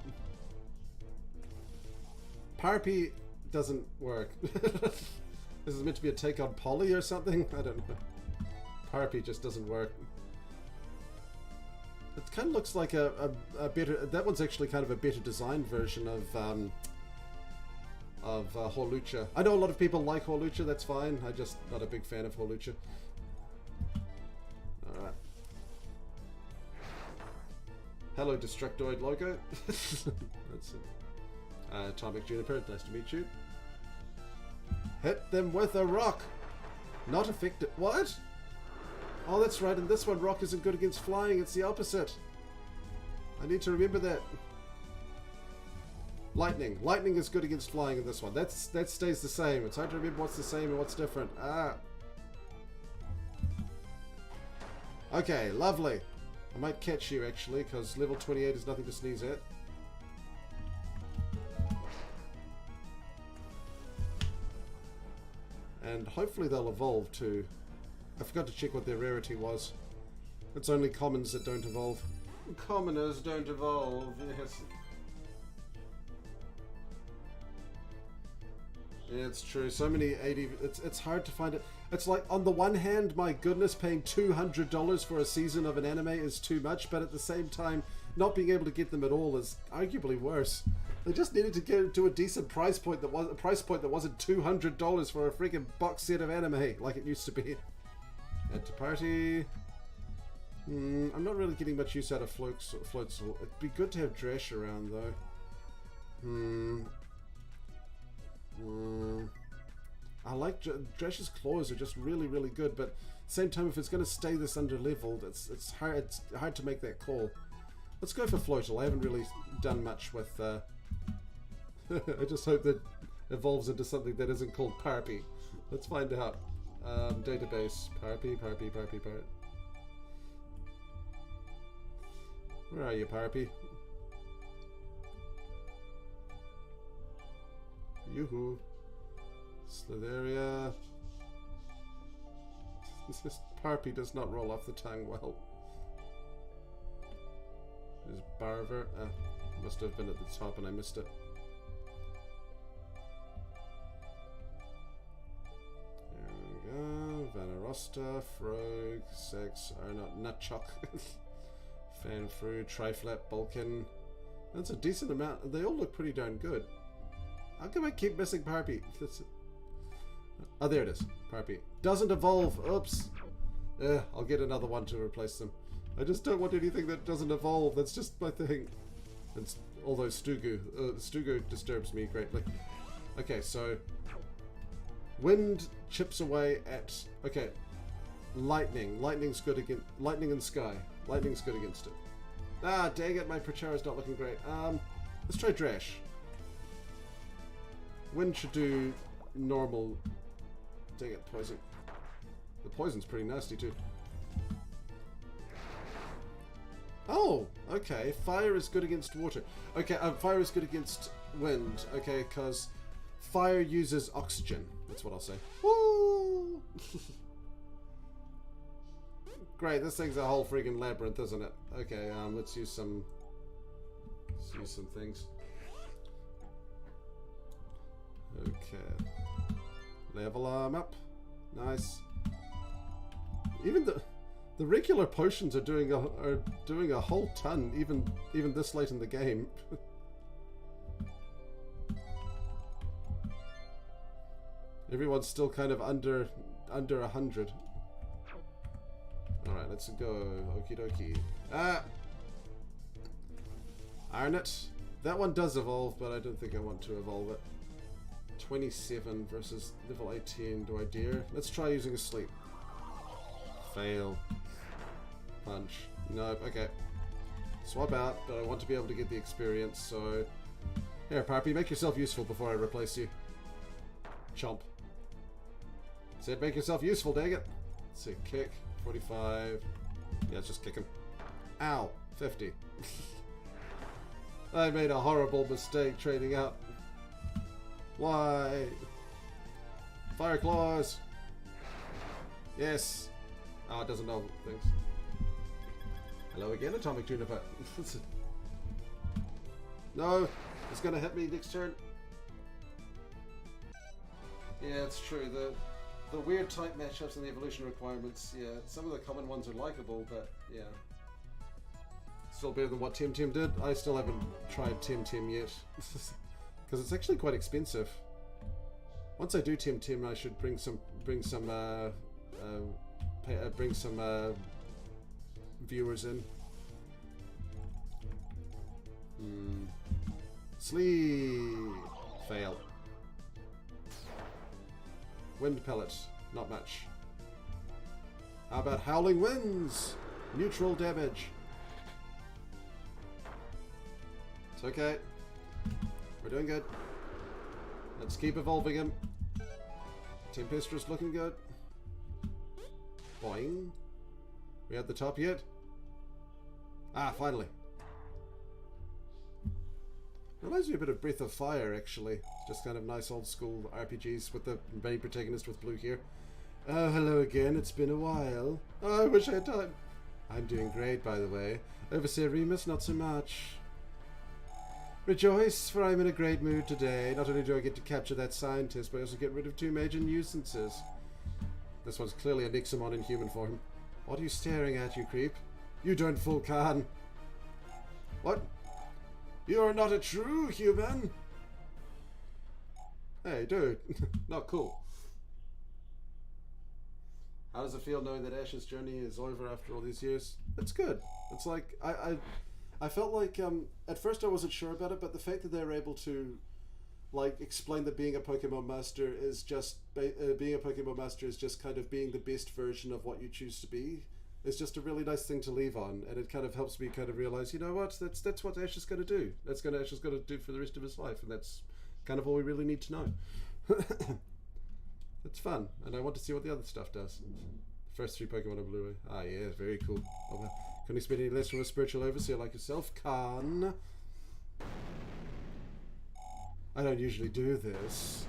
Parpy doesn't work. This is meant to be a take on Polly or something? I don't know. Parpy just doesn't work. It kind of looks like a better... That one's actually kind of a better designed version of Hawlucha. I know a lot of people like Hawlucha, that's fine. I'm just not a big fan of Hawlucha. Alright. Hello, Destructoid logo. That's it. Atomic Juniper, nice to meet you. Hit them with a rock! Not effective. What? Oh, that's right, in this one, rock isn't good against flying, it's the opposite. I need to remember that. Lightning. Lightning is good against flying in this one. That stays the same. It's hard to remember what's the same and what's different. Ah. Okay, lovely. I might catch you, actually, because level 28 is nothing to sneeze at. and hopefully they'll evolve too. I forgot to check what their rarity was. It's only commons that don't evolve. Commoners don't evolve, yes. Yeah, it's true. So many 80... It's hard to find it. It's like, on the one hand, my goodness, paying $200 for a season of an anime is too much, but at the same time, not being able to get them at all is arguably worse. They just needed to get to a decent price point that was a price point that wasn't $200 for a freaking box set of anime like it used to be. Add to party. I'm not really getting much use out of floats. It'd be good to have Drash around though. I like Drash's claws are just really good, but at the same time, if it's going to stay this under leveled, it's hard to make that call. Let's go for Floatal. I haven't really done much with. I just hope that evolves into something that isn't called Parpy. Let's find out. Database Parpy. Where are you, Parpy? Yoo-hoo. Slitheria. This Parpy does not roll off the tongue well. There's Barver. Must have been at the top and I missed it. There we go. Vanarosta, Frog, Sex, Nutchuck, Fanfru, Triflap, Balkan. That's a decent amount. They all look pretty darn good. How come I keep missing Parpy? Oh, there it is. Parpy. Doesn't evolve. Oops. I'll get another one to replace them. I just don't want anything that doesn't evolve. That's just my thing. And although Stugu disturbs me greatly. Okay, so wind chips away at. Okay, lightning. Lightning's good against lightning and sky. Lightning's good against it. Ah, dang it! My Prachara's not looking great. Let's try Drash. Wind should do normal. Dang it, poison. The poison's pretty nasty too. Oh, okay. Fire is good against water. Okay, fire is good against wind. Okay, because fire uses oxygen. That's what I'll say. Woo! Great, this thing's a whole freaking labyrinth, isn't it? Okay, let's use some things. Okay. Level arm up. Nice. Even the regular potions are doing a whole ton, even this late in the game. Everyone's still kind of under 100. All right, let's go. Okie dokie. Ah, Iron it. That one does evolve, but I don't think I want to evolve it. 27 versus level 18. Do I dare? Let's try using a sleep. Fail. Punch. Nope. Okay. Swap out, but I want to be able to get the experience, so... Here, Parpy, make yourself useful before I replace you. Chomp. Said make yourself useful, dang it. Let's see, kick. 45. Yeah, it's just kicking. Ow. 50. I made a horrible mistake trading out. Why? Fire claws. Yes. Oh, it doesn't know things. Hello again, Atomic Juniper. No, it's gonna hit me next turn. Yeah, it's true. The weird type matchups and the evolution requirements. Yeah, some of the common ones are likable, but yeah, still better than what Tim did. I still haven't tried Tim yet because it's actually quite expensive. Once I do Tim, I should bring some viewers in. Sleep. Fail. Wind pellets. Not much. How about Howling Winds? Neutral damage. It's okay. We're doing good. Let's keep evolving him. Tempestrous looking good. Boing. We at the top yet? Ah, finally. Reminds me a bit of Breath of Fire, actually. Just kind of nice old school RPGs with the main protagonist with blue hair. Oh, hello again. It's been a while. Oh, I wish I had time. I'm doing great, by the way. Overseer Remus, not so much. Rejoice, for I'm in a great mood today. Not only do I get to capture that scientist, but I also get rid of 2 major nuisances. This one's clearly a Nexomon in human form. What are you staring at, you creep? You don't fool Khan. What? You're not a true human? Hey, dude. Not cool. How does it feel knowing that Ash's journey is over after all these years? It's good. It's like, I felt like, at first I wasn't sure about it, but the fact that they were able to, like, explain that being a Pokemon Master is just, being a Pokemon Master is just kind of being the best version of what you choose to be. It's just a really nice thing to leave on, and it kind of helps me kind of realize, you know what, that's what Ash is going to do. That's what Ash is going to do for the rest of his life, and that's kind of all we really need to know. It's fun, and I want to see what the other stuff does. First 3 Pokemon are blue. Ah, yeah, very cool. Oh, well. Couldn't expect any less from a spiritual overseer like yourself, Khan. I don't usually do this.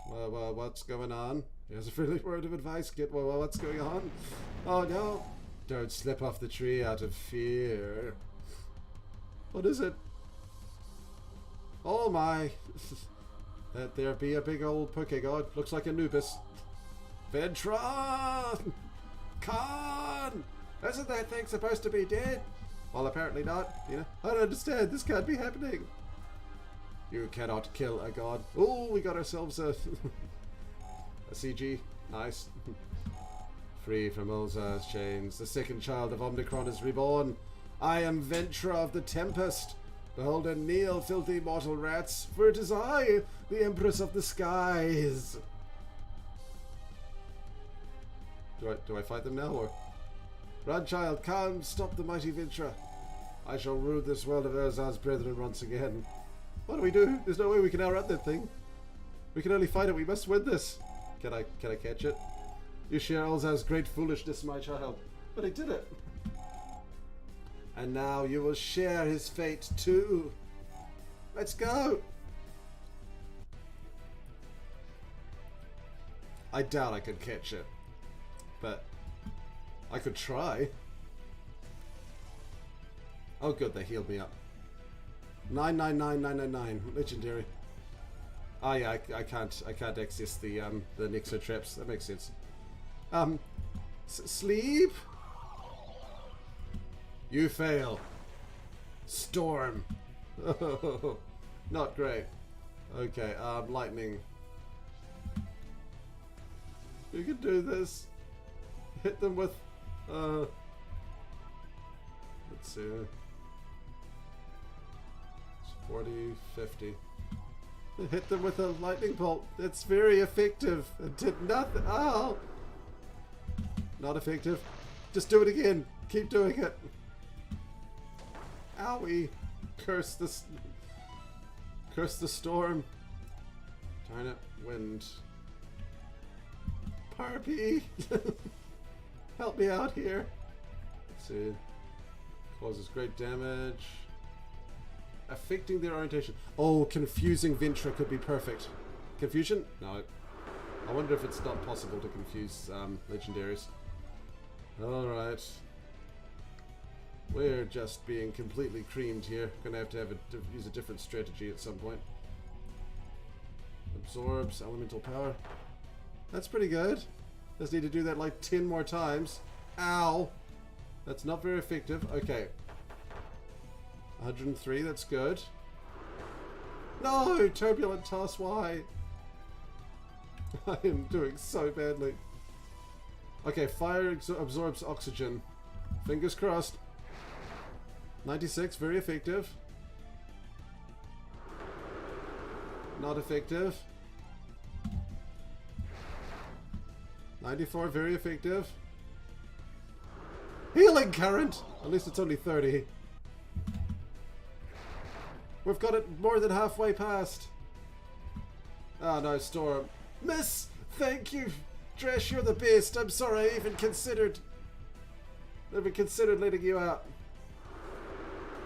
Well, what's going on? Here's a friendly word of advice, kid. Well, what's going on? Oh, no. Don't slip off the tree out of fear. What is it? Oh, my. That there be a big old Pokegod. Looks like Anubis. Ventron! Khan! Isn't that thing supposed to be dead? Well, apparently not. You know, I don't understand. This can't be happening. You cannot kill a god. Oh, we got ourselves a a CG. Nice. Free from Ulzar's chains. The second child of Omnicron is reborn. I am Ventra of the Tempest. Behold and kneel, filthy mortal rats, for it is I, the Empress of the Skies. Do I fight them now, or? Run, child, come, stop the mighty Ventra. I shall rule this world of Urzar's brethren once again. What do we do? There's no way we can outrun that thing. We can only fight it. We must win this. Can I catch it? You share Urzar's great foolishness, my child. But I did it. And now you will share his fate too. Let's go. I doubt I could catch it, but I could try. Oh good, they healed me up. 999999, legendary. Oh yeah, I can't access the Nexo traps. That makes sense. Sleep. You fail. Storm. Oh, not great. Okay, lightning. You can do this. Hit them with, let's see. It's 40, 50. Hit them with a lightning bolt. It's very effective. It did nothing. Oh! Not effective. Just do it again. Keep doing it. Owie. Curse this. Curse the storm. Darn it. Wind. Parpy. Help me out here. Let's see. Causes great damage. Affecting their orientation. Oh, confusing Ventra could be perfect. Confusion? No. I wonder if it's not possible to confuse legendaries. Alright. We're just being completely creamed here. Gonna have to use a different strategy at some point. Absorbs elemental power. That's pretty good. Just need to do that like 10 more times. Ow! That's not very effective. Okay. 103, that's good. No! Turbulent toss, why? I am doing so badly. Okay, fire absorbs oxygen. Fingers crossed. 96, very effective. Not effective. 94, very effective. Healing current! At least it's only 30. We've got it more than halfway past. Ah, no, Storm. Miss! Thank you! Dresh, you're the best. I'm sorry I even considered letting you out.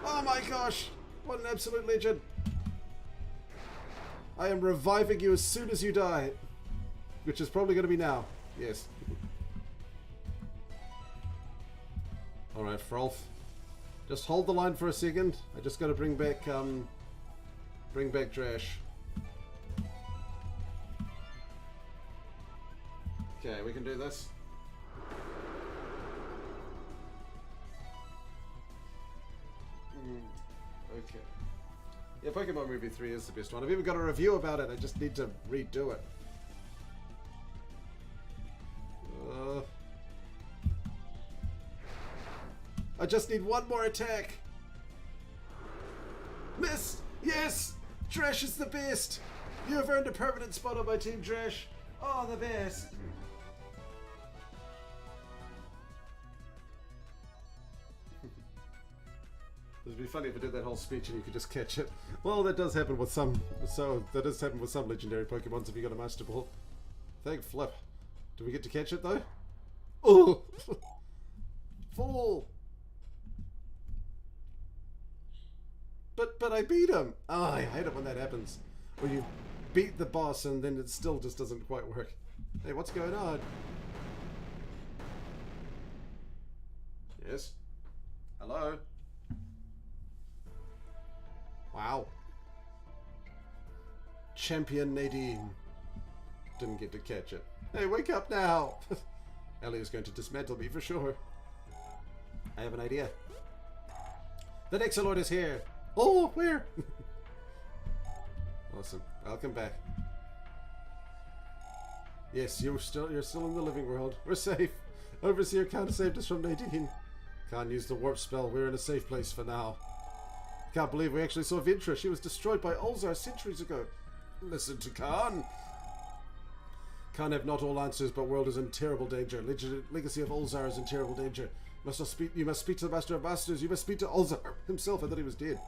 Oh my gosh! What an absolute legend. I am reviving you as soon as you die. Which is probably going to be now. Yes. Alright, Frolf. Just hold the line for a second. I just got to bring back Drash. Okay, we can do this. Okay. Yeah, Pokemon Movie 3 is the best one. I've even got a review about it. I just need to redo it. I just need one more attack. Miss! Yes! Drash is the best! You have earned a permanent spot on my team, Drash. Oh, the best! It'd be funny if I did that whole speech and you could just catch it. Well, that does happen with some. That does happen with some legendary Pokemons if you got a Master Ball. Thank Flip. Do we get to catch it though? Oh! Fall! But I beat him! Oh, I hate it when that happens. When you beat the boss and then it still just doesn't quite work. Hey, what's going on? Yes? Hello? Wow. Champion Nadine. Didn't get to catch it. Hey, wake up now! Ellie is going to dismantle me for sure. I have an idea. The Nexomon is here! Oh, where? Awesome. Welcome back. Yes, you're still in the living world. We're safe. Overseer Khan saved us from Nadine. Khan used the warp spell. We're in a safe place for now. Can't believe we actually saw Vintra. She was destroyed by Ulzar centuries ago. Listen to Khan. Khan have not all answers, but world is in terrible danger. Legacy of Ulzar is in terrible danger. You must speak to the Master of Masters. You must speak to Ulzar himself. I thought he was dead.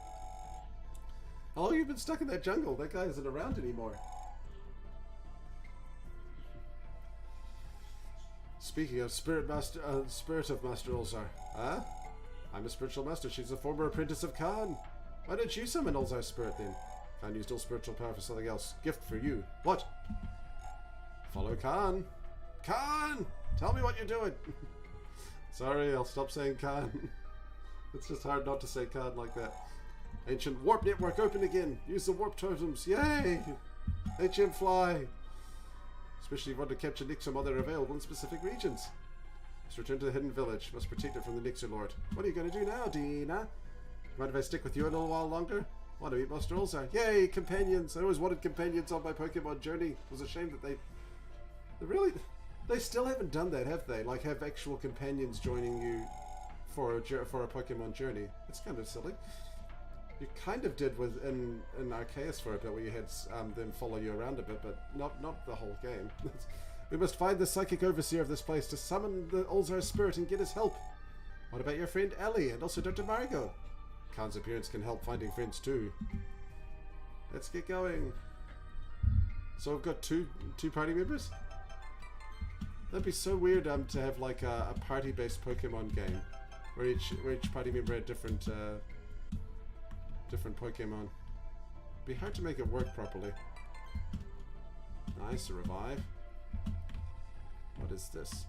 How long have you been stuck in that jungle? That guy isn't around anymore. Speaking of Spirit of Master Ulzar. Huh? I'm a spiritual master. She's a former apprentice of Khan. Why don't you summon Ulzar's spirit then? Khan used all spiritual power for something else. Gift for you. What? Follow Khan. Khan! Tell me what you're doing. Sorry, I'll stop saying Khan. It's just hard not to say Khan like that. Ancient warp network open again. Use the warp totems. Yay! HM fly. Especially if you want to capture Nexomon, they're available in specific regions. Let's return to the hidden village. Must protect it from the Nexolord. What are you going to do now, Dina? Mind if I stick with you a little while longer? Want to meet Master Ulzar? Yay, companions! I always wanted companions on my Pokemon journey. It was a shame that they still haven't done that, have they? Like, have actual companions joining you for a Pokemon journey. It's kind of silly. You kind of did in Arceus for a bit, where you had them follow you around a bit, but not the whole game. We must find the psychic overseer of this place to summon the Ulzar spirit and get his help. What about your friend Ellie and also Dr. Margo? Khan's appearance can help finding friends too. Let's get going. So we've got two party members? That'd be so weird to have like a party-based Pokemon game where each party member had different Pokemon. It'd be hard to make it work properly. Nice, a revive. What is this?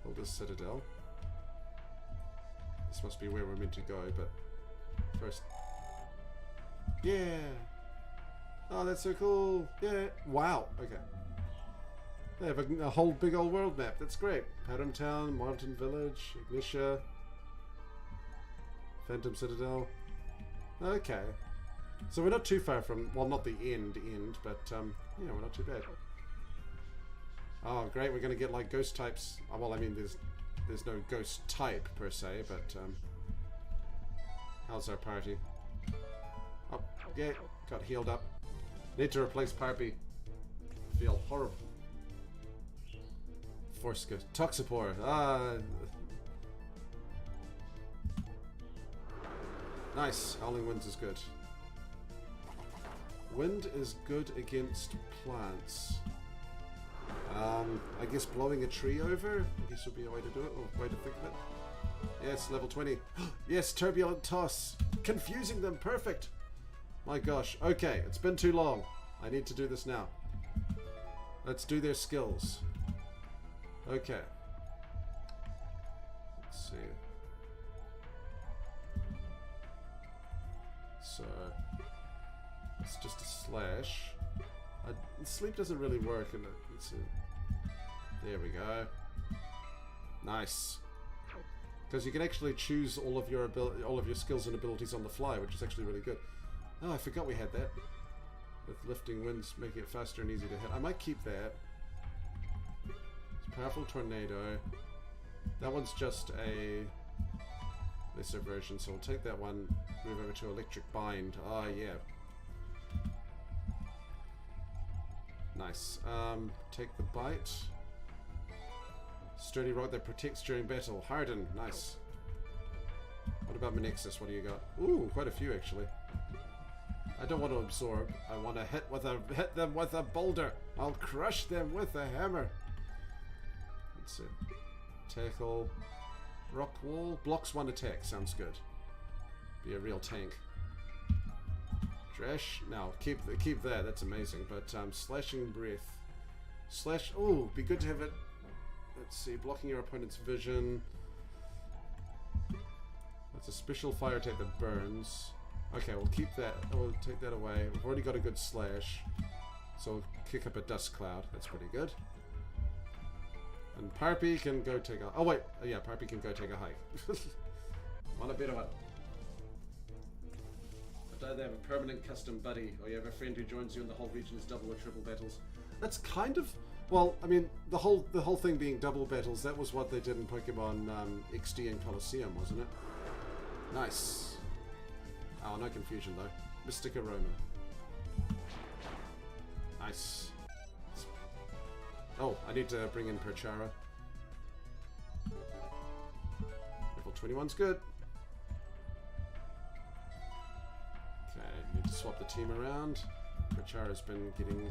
Elder Citadel. This must be where we're meant to go, but first... Yeah! Oh, that's so cool! Yeah! Wow! Okay. They have a whole big old world map. That's great. Padam Town, Mountain Village, Ignitia, Phantom Citadel. Okay. So we're not too far from... Well, not the end, but yeah, we're not too bad. Oh, great. We're going to get like ghost types. Oh, well, I mean, there's no ghost type per se, but how's our party? Oh, yeah, got healed up. Need to replace Parpy. Feel horrible. Forska. Toxipore. Nice. Howling Winds is good. Wind is good against plants. I guess blowing a tree over, I guess would be a way to do it, or a way to think of it. Yes, level 20. Yes, Turbulent Toss. Confusing them, perfect. My gosh. Okay, it's been too long. I need to do this now. Let's do their skills. Okay. Let's see. So, it's just a slash. Sleep doesn't really work in it. Let's see. There we go. Nice. Because you can actually choose all of your skills and abilities on the fly, which is actually really good. Oh, I forgot we had that. With lifting winds, making it faster and easier to hit. I might keep that. It's powerful tornado. That one's just a lesser version, so we'll take that one, move over to electric bind. Ah, yeah. Nice. Take the bite. Sturdy rock that protects during battle. Harden. Nice. What about my Nexus? What do you got? Ooh, quite a few actually. I don't want to absorb. I want to hit them with a boulder. I'll crush them with a hammer. Let's see. Tackle. Rock wall. Blocks one attack. Sounds good. Be a real tank. Trash. No, keep that. That's amazing. But slashing breath. Slash. Oh, be good to have it. Let's see. Blocking your opponent's vision. That's a special fire attack that burns. Okay, we'll keep that. We'll take that away. We've already got a good slash. So we'll kick up a dust cloud. That's pretty good. And Parpy can go take a... Oh, wait. Yeah, Parpy can go take a hike. Want a better one. But either have a permanent custom buddy, or you have a friend who joins you and the whole region is double or triple battles. That's kind of... Well, I mean, the whole thing being double battles, that was what they did in Pokemon XD and Colosseum, wasn't it? Nice. Oh, no confusion though. Mystic Aroma. Nice. Oh, I need to bring in Perchara. Level 21's good. Okay, need to swap the team around. Perchara's been getting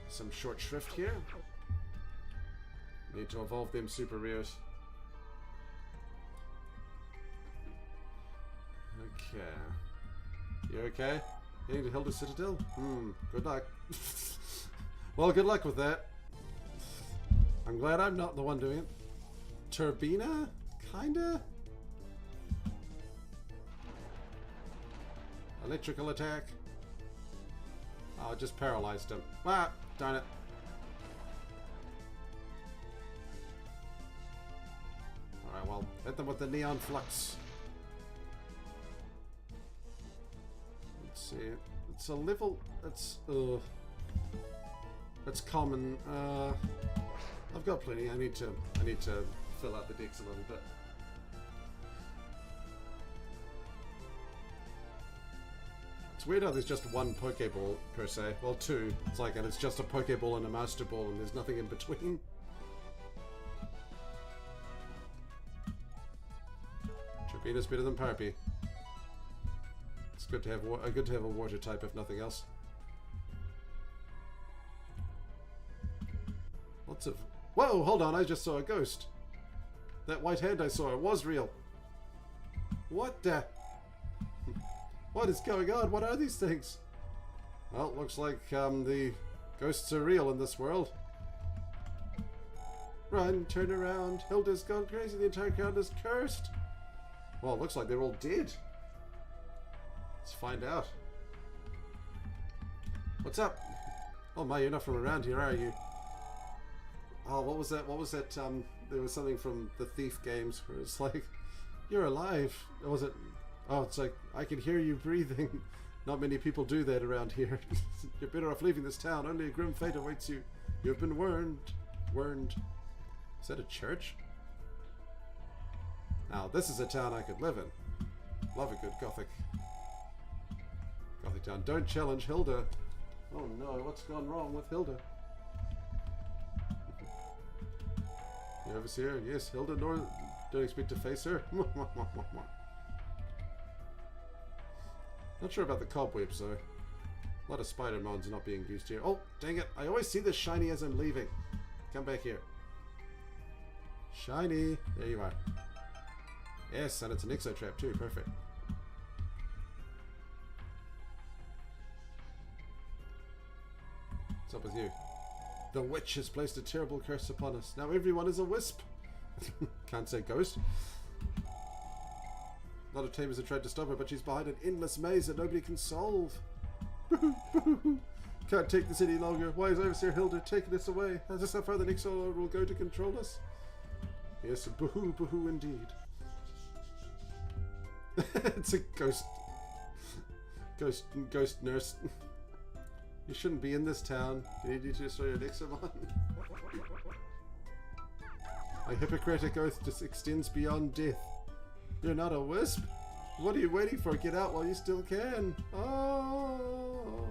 some short shrift here. Need to evolve them super rares. Okay. You okay? Heading to Hilda Citadel? Good luck. Well, good luck with that. I'm glad I'm not the one doing it. Turbina? Kinda? Electrical attack. Oh, just paralyzed him. Ah, darn it. Alright, well, hit them with the Neon Flux. See, it's a level. It's common. I've got plenty. I need to fill out the decks a little bit. It's weird how there's just one Pokeball per se. Well, two. It's like, and it's just a Pokeball and a Master Ball, and there's nothing in between. Turbina's better than Parpy. It's good to have a water type, if nothing else. Lots of... Whoa, hold on, I just saw a ghost. That white hand I saw, it was real. What the... What is going on? What are these things? Well, looks like the ghosts are real in this world. Run, turn around. Hilda's gone crazy. The entire crowd is cursed. Well, it looks like they're all dead. Let's find out. What's up? Oh my, you're not from around here, are you? Oh, what was that? What was that? There was something from the Thief games where it's like, you're alive. Or was it? Oh, it's like, I can hear you breathing. Not many people do that around here. You're better off leaving this town. Only a grim fate awaits you. You've been warned. Warned. Is that a church? Now, this is a town I could live in. Love a good Gothic town. Don't challenge Hilda. Oh no, what's gone wrong with Hilda? The Overseer? Yes, Hilda, nor don't expect to face her. Not sure about the cobwebs though. A lot of Spider-Mons not being used here. Oh, dang it. I always see this shiny as I'm leaving. Come back here. Shiny. There you are. Yes, and it's an Exo Trap too. Perfect. What's up with you? The witch has placed a terrible curse upon us. Now everyone is a wisp. Can't say ghost. A lot of tamers have tried to stop her, but she's behind an endless maze that nobody can solve. Can't take this any longer. Why is Overseer Hilda taking us away? Is this how far the Nexomon will go to control us? Yes, boo-hoo, boo-hoo indeed. It's a ghost nurse. You shouldn't be in this town. You need to destroy your Nexomon. My Hippocratic oath just extends beyond death. You're not a wisp? What are you waiting for? Get out while you still can. Oh.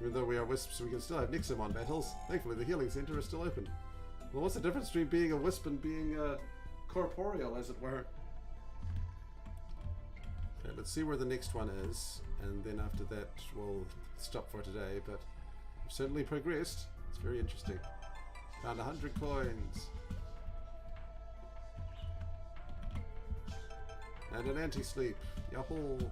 Even though we are wisps, we can still have Nexomon battles. Thankfully, the healing center is still open. Well, what's the difference between being a wisp and being corporeal, as it were? Okay, let's see where the next one is, and then after that we'll stop for today, but we've certainly progressed. It's very interesting. Found 100 coins. And an anti-sleep. Yahoo! Okay,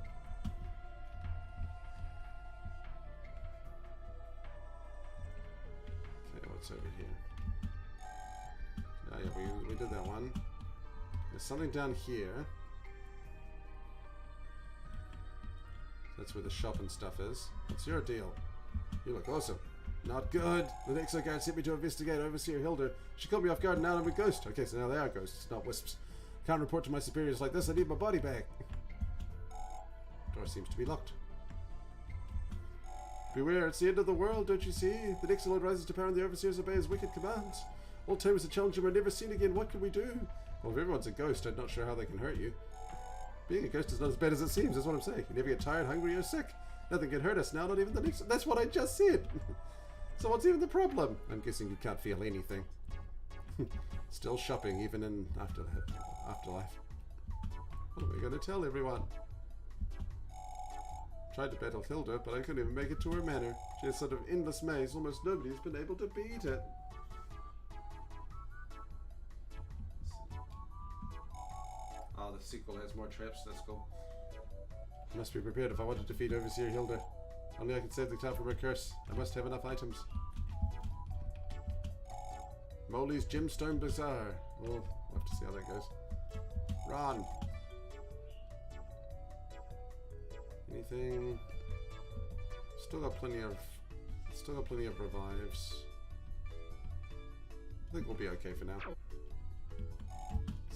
what's over here? Oh yeah, we did that one. There's something down here. That's where the shop and stuff is. What's your deal? You look awesome. Not good. The Nexo guard sent me to investigate Overseer Hilda. She caught me off guard and now I'm a ghost. Okay, so now they are ghosts, not wisps. Can't report to my superiors like this. I need my body back. Door seems to be locked. Beware, it's the end of the world, don't you see? The Nexomon rises to power and the Overseers obey his wicked commands. All tamers that challenge him are never seen again. What can we do? Well, if everyone's a ghost, I'm not sure how they can hurt you. Being a ghost is not as bad as it seems, that's what I'm saying. You never get tired, hungry, or sick. Nothing can hurt us now, not even the next. That's what I just said. So what's even the problem? I'm guessing you can't feel anything. Still shopping, even in afterlife. What are we going to tell everyone? Tried to battle Hilda, but I couldn't even make it to her manor. She has sort of endless maze. Almost nobody's been able to beat it. Oh, the sequel has more traps. That's cool. I must be prepared if I want to defeat Overseer Hilda. Only I can save the town from her curse. I must have enough items. Molly's Gemstone Bazaar. We'll have to see how that goes. Run. Anything? Still got plenty of revives. I think we'll be okay for now.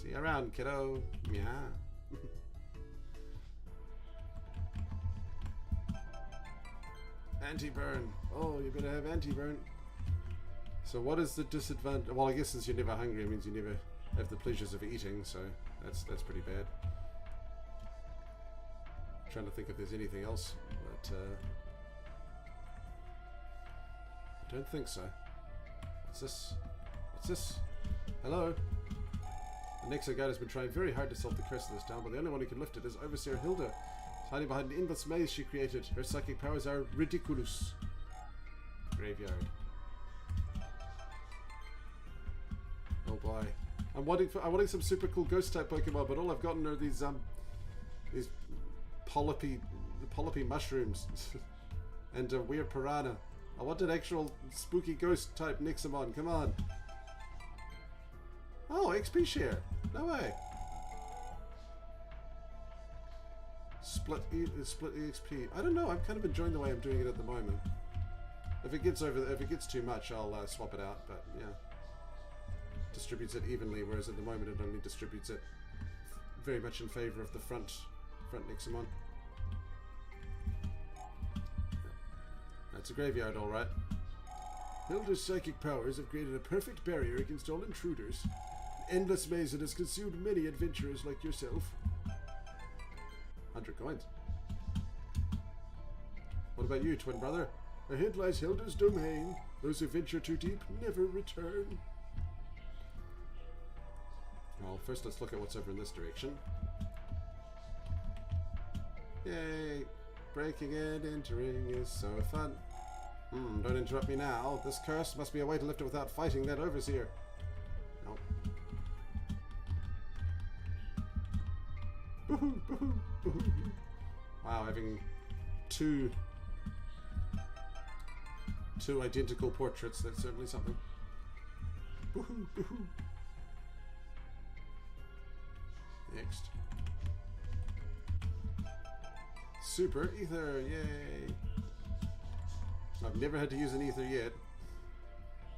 See you around, kiddo. Yeah. Anti-burn. Oh, you better have anti-burn. So what is the disadvantage? Well, I guess since you're never hungry, it means you never have the pleasures of eating, so that's pretty bad. I'm trying to think if there's anything else, but I don't think so. What's this? What's this? Hello? The Nexo guard has been trying very hard to solve the curse of this town, but the only one who can lift it is Overseer Hilda. She's hiding behind an endless maze she created. Her psychic powers are ridiculous. Graveyard. Oh boy. I'm wanting some super cool ghost type Pokemon, but all I've gotten are these polypy mushrooms and a weird piranha. I want an actual spooky ghost type Nexomon. Come on. Oh, XP share. No way. Split EXP. I don't know. I'm kind of enjoying the way I'm doing it at the moment. If it gets too much, I'll swap it out. But yeah, distributes it evenly. Whereas at the moment, it only distributes it very much in favor of the front Nexomon. That's a graveyard, all right. Hilda's psychic powers have created a perfect barrier against all intruders. An endless maze that has consumed many adventurers like yourself. 100 coins. What about you, twin brother? Ahead lies Hilda's domain. Those who venture too deep never return. Well, first let's look at what's over in this direction. Yay! Breaking and entering is so fun. Don't interrupt me now. This curse must be a way to lift it without fighting that overseer. No. Boo-hoo, boo-hoo, boo-hoo. Wow, having two 2 identical portraits. That's certainly something. Woohoo, woohoo. Next. Super ether, yay! I've never had to use an ether yet.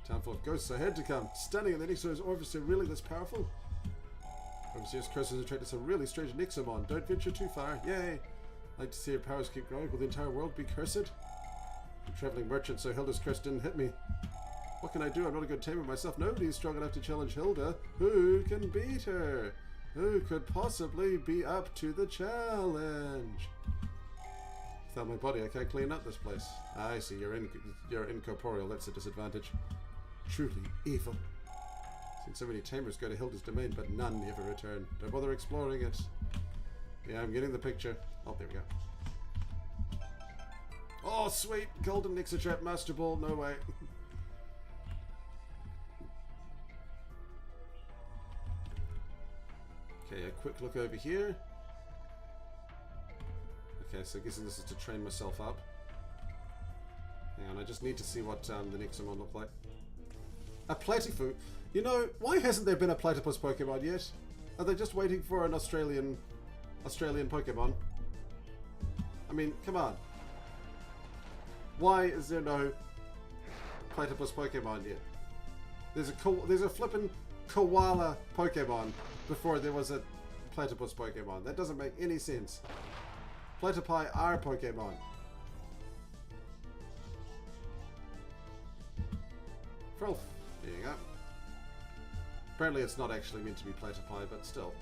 Town full of ghosts ahead to come. Stunning, and the Nexomon's orifice are really this powerful? Overseer's curses attract us a really strange Nexomon. Don't venture too far, yay! I'd like to see your powers keep growing. Will the entire world be cursed? I'm a traveling merchant, so Hilda's curse didn't hit me. What can I do? I'm not a good tamer myself. Nobody's strong enough to challenge Hilda. Who can beat her? Who could possibly be up to the challenge? Without my body, I can't clean up this place. I see, you're incorporeal. That's a disadvantage. Truly evil. Seen so many tamers go to Hilda's domain, but none ever return. Don't bother exploring it. Yeah, I'm getting the picture. Oh, there we go. Oh, sweet! Golden Nexotrap Master Ball. No way. Okay, a quick look over here. Okay, so I guess this is to train myself up. Hang on, I just need to see what the Nexomon look like. A Platyfu? You know, why hasn't there been a platypus Pokemon yet? Are they just waiting for an Australian Pokemon? I mean, come on. Why is there no platypus Pokemon yet? There's a flippin' koala Pokemon before there was a platypus Pokemon. That doesn't make any sense. Platypi are Pokemon. Frolf. There you go. Apparently it's not actually meant to be Platypi, but still.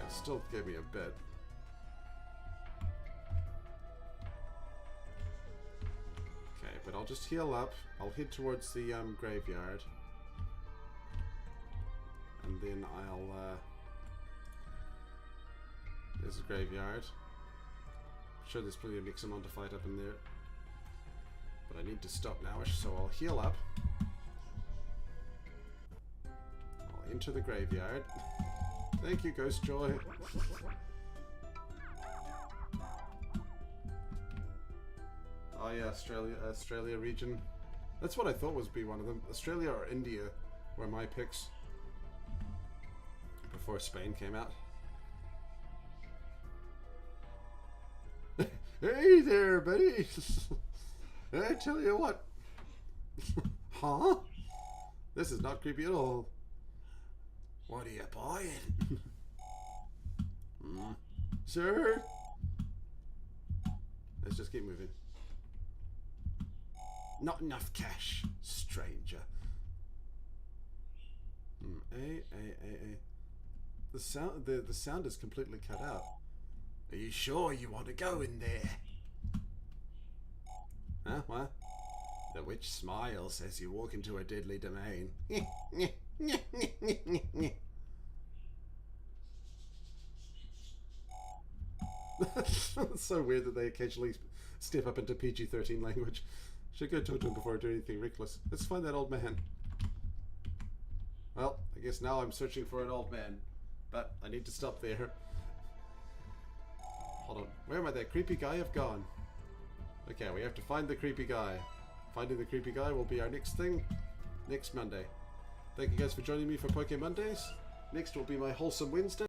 Still gave me a bit. Okay, but I'll just heal up. I'll head towards the graveyard. And then I'll there's the graveyard. I'm sure there's plenty of Nexomon to fight up in there. But I need to stop nowish, so I'll heal up. I'll enter the graveyard. Thank you, Ghost Joy. Oh yeah, Australia region. That's what I thought was be one of them. Australia or India were my picks before Spain came out. Hey there, buddy. I tell you what. Huh? This is not creepy at all. What are you buying? Sir? Let's just keep moving. Not enough cash, stranger. The sound is completely cut out. Are you sure you want to go in there? Huh? What? The witch smiles as you walk into a deadly domain. It's so weird that they occasionally step up into PG-13 language. Should go talk to him before I do anything reckless. Let's find that old man. Well, I guess now I'm searching for an old man. But I need to stop there. Hold on. Where am I? That creepy guy have gone. Okay, we have to find the creepy guy. Finding the creepy guy will be our next thing. Next Monday. Thank you guys for joining me for Poke Mondays. Next will be my Wholesome Wednesday.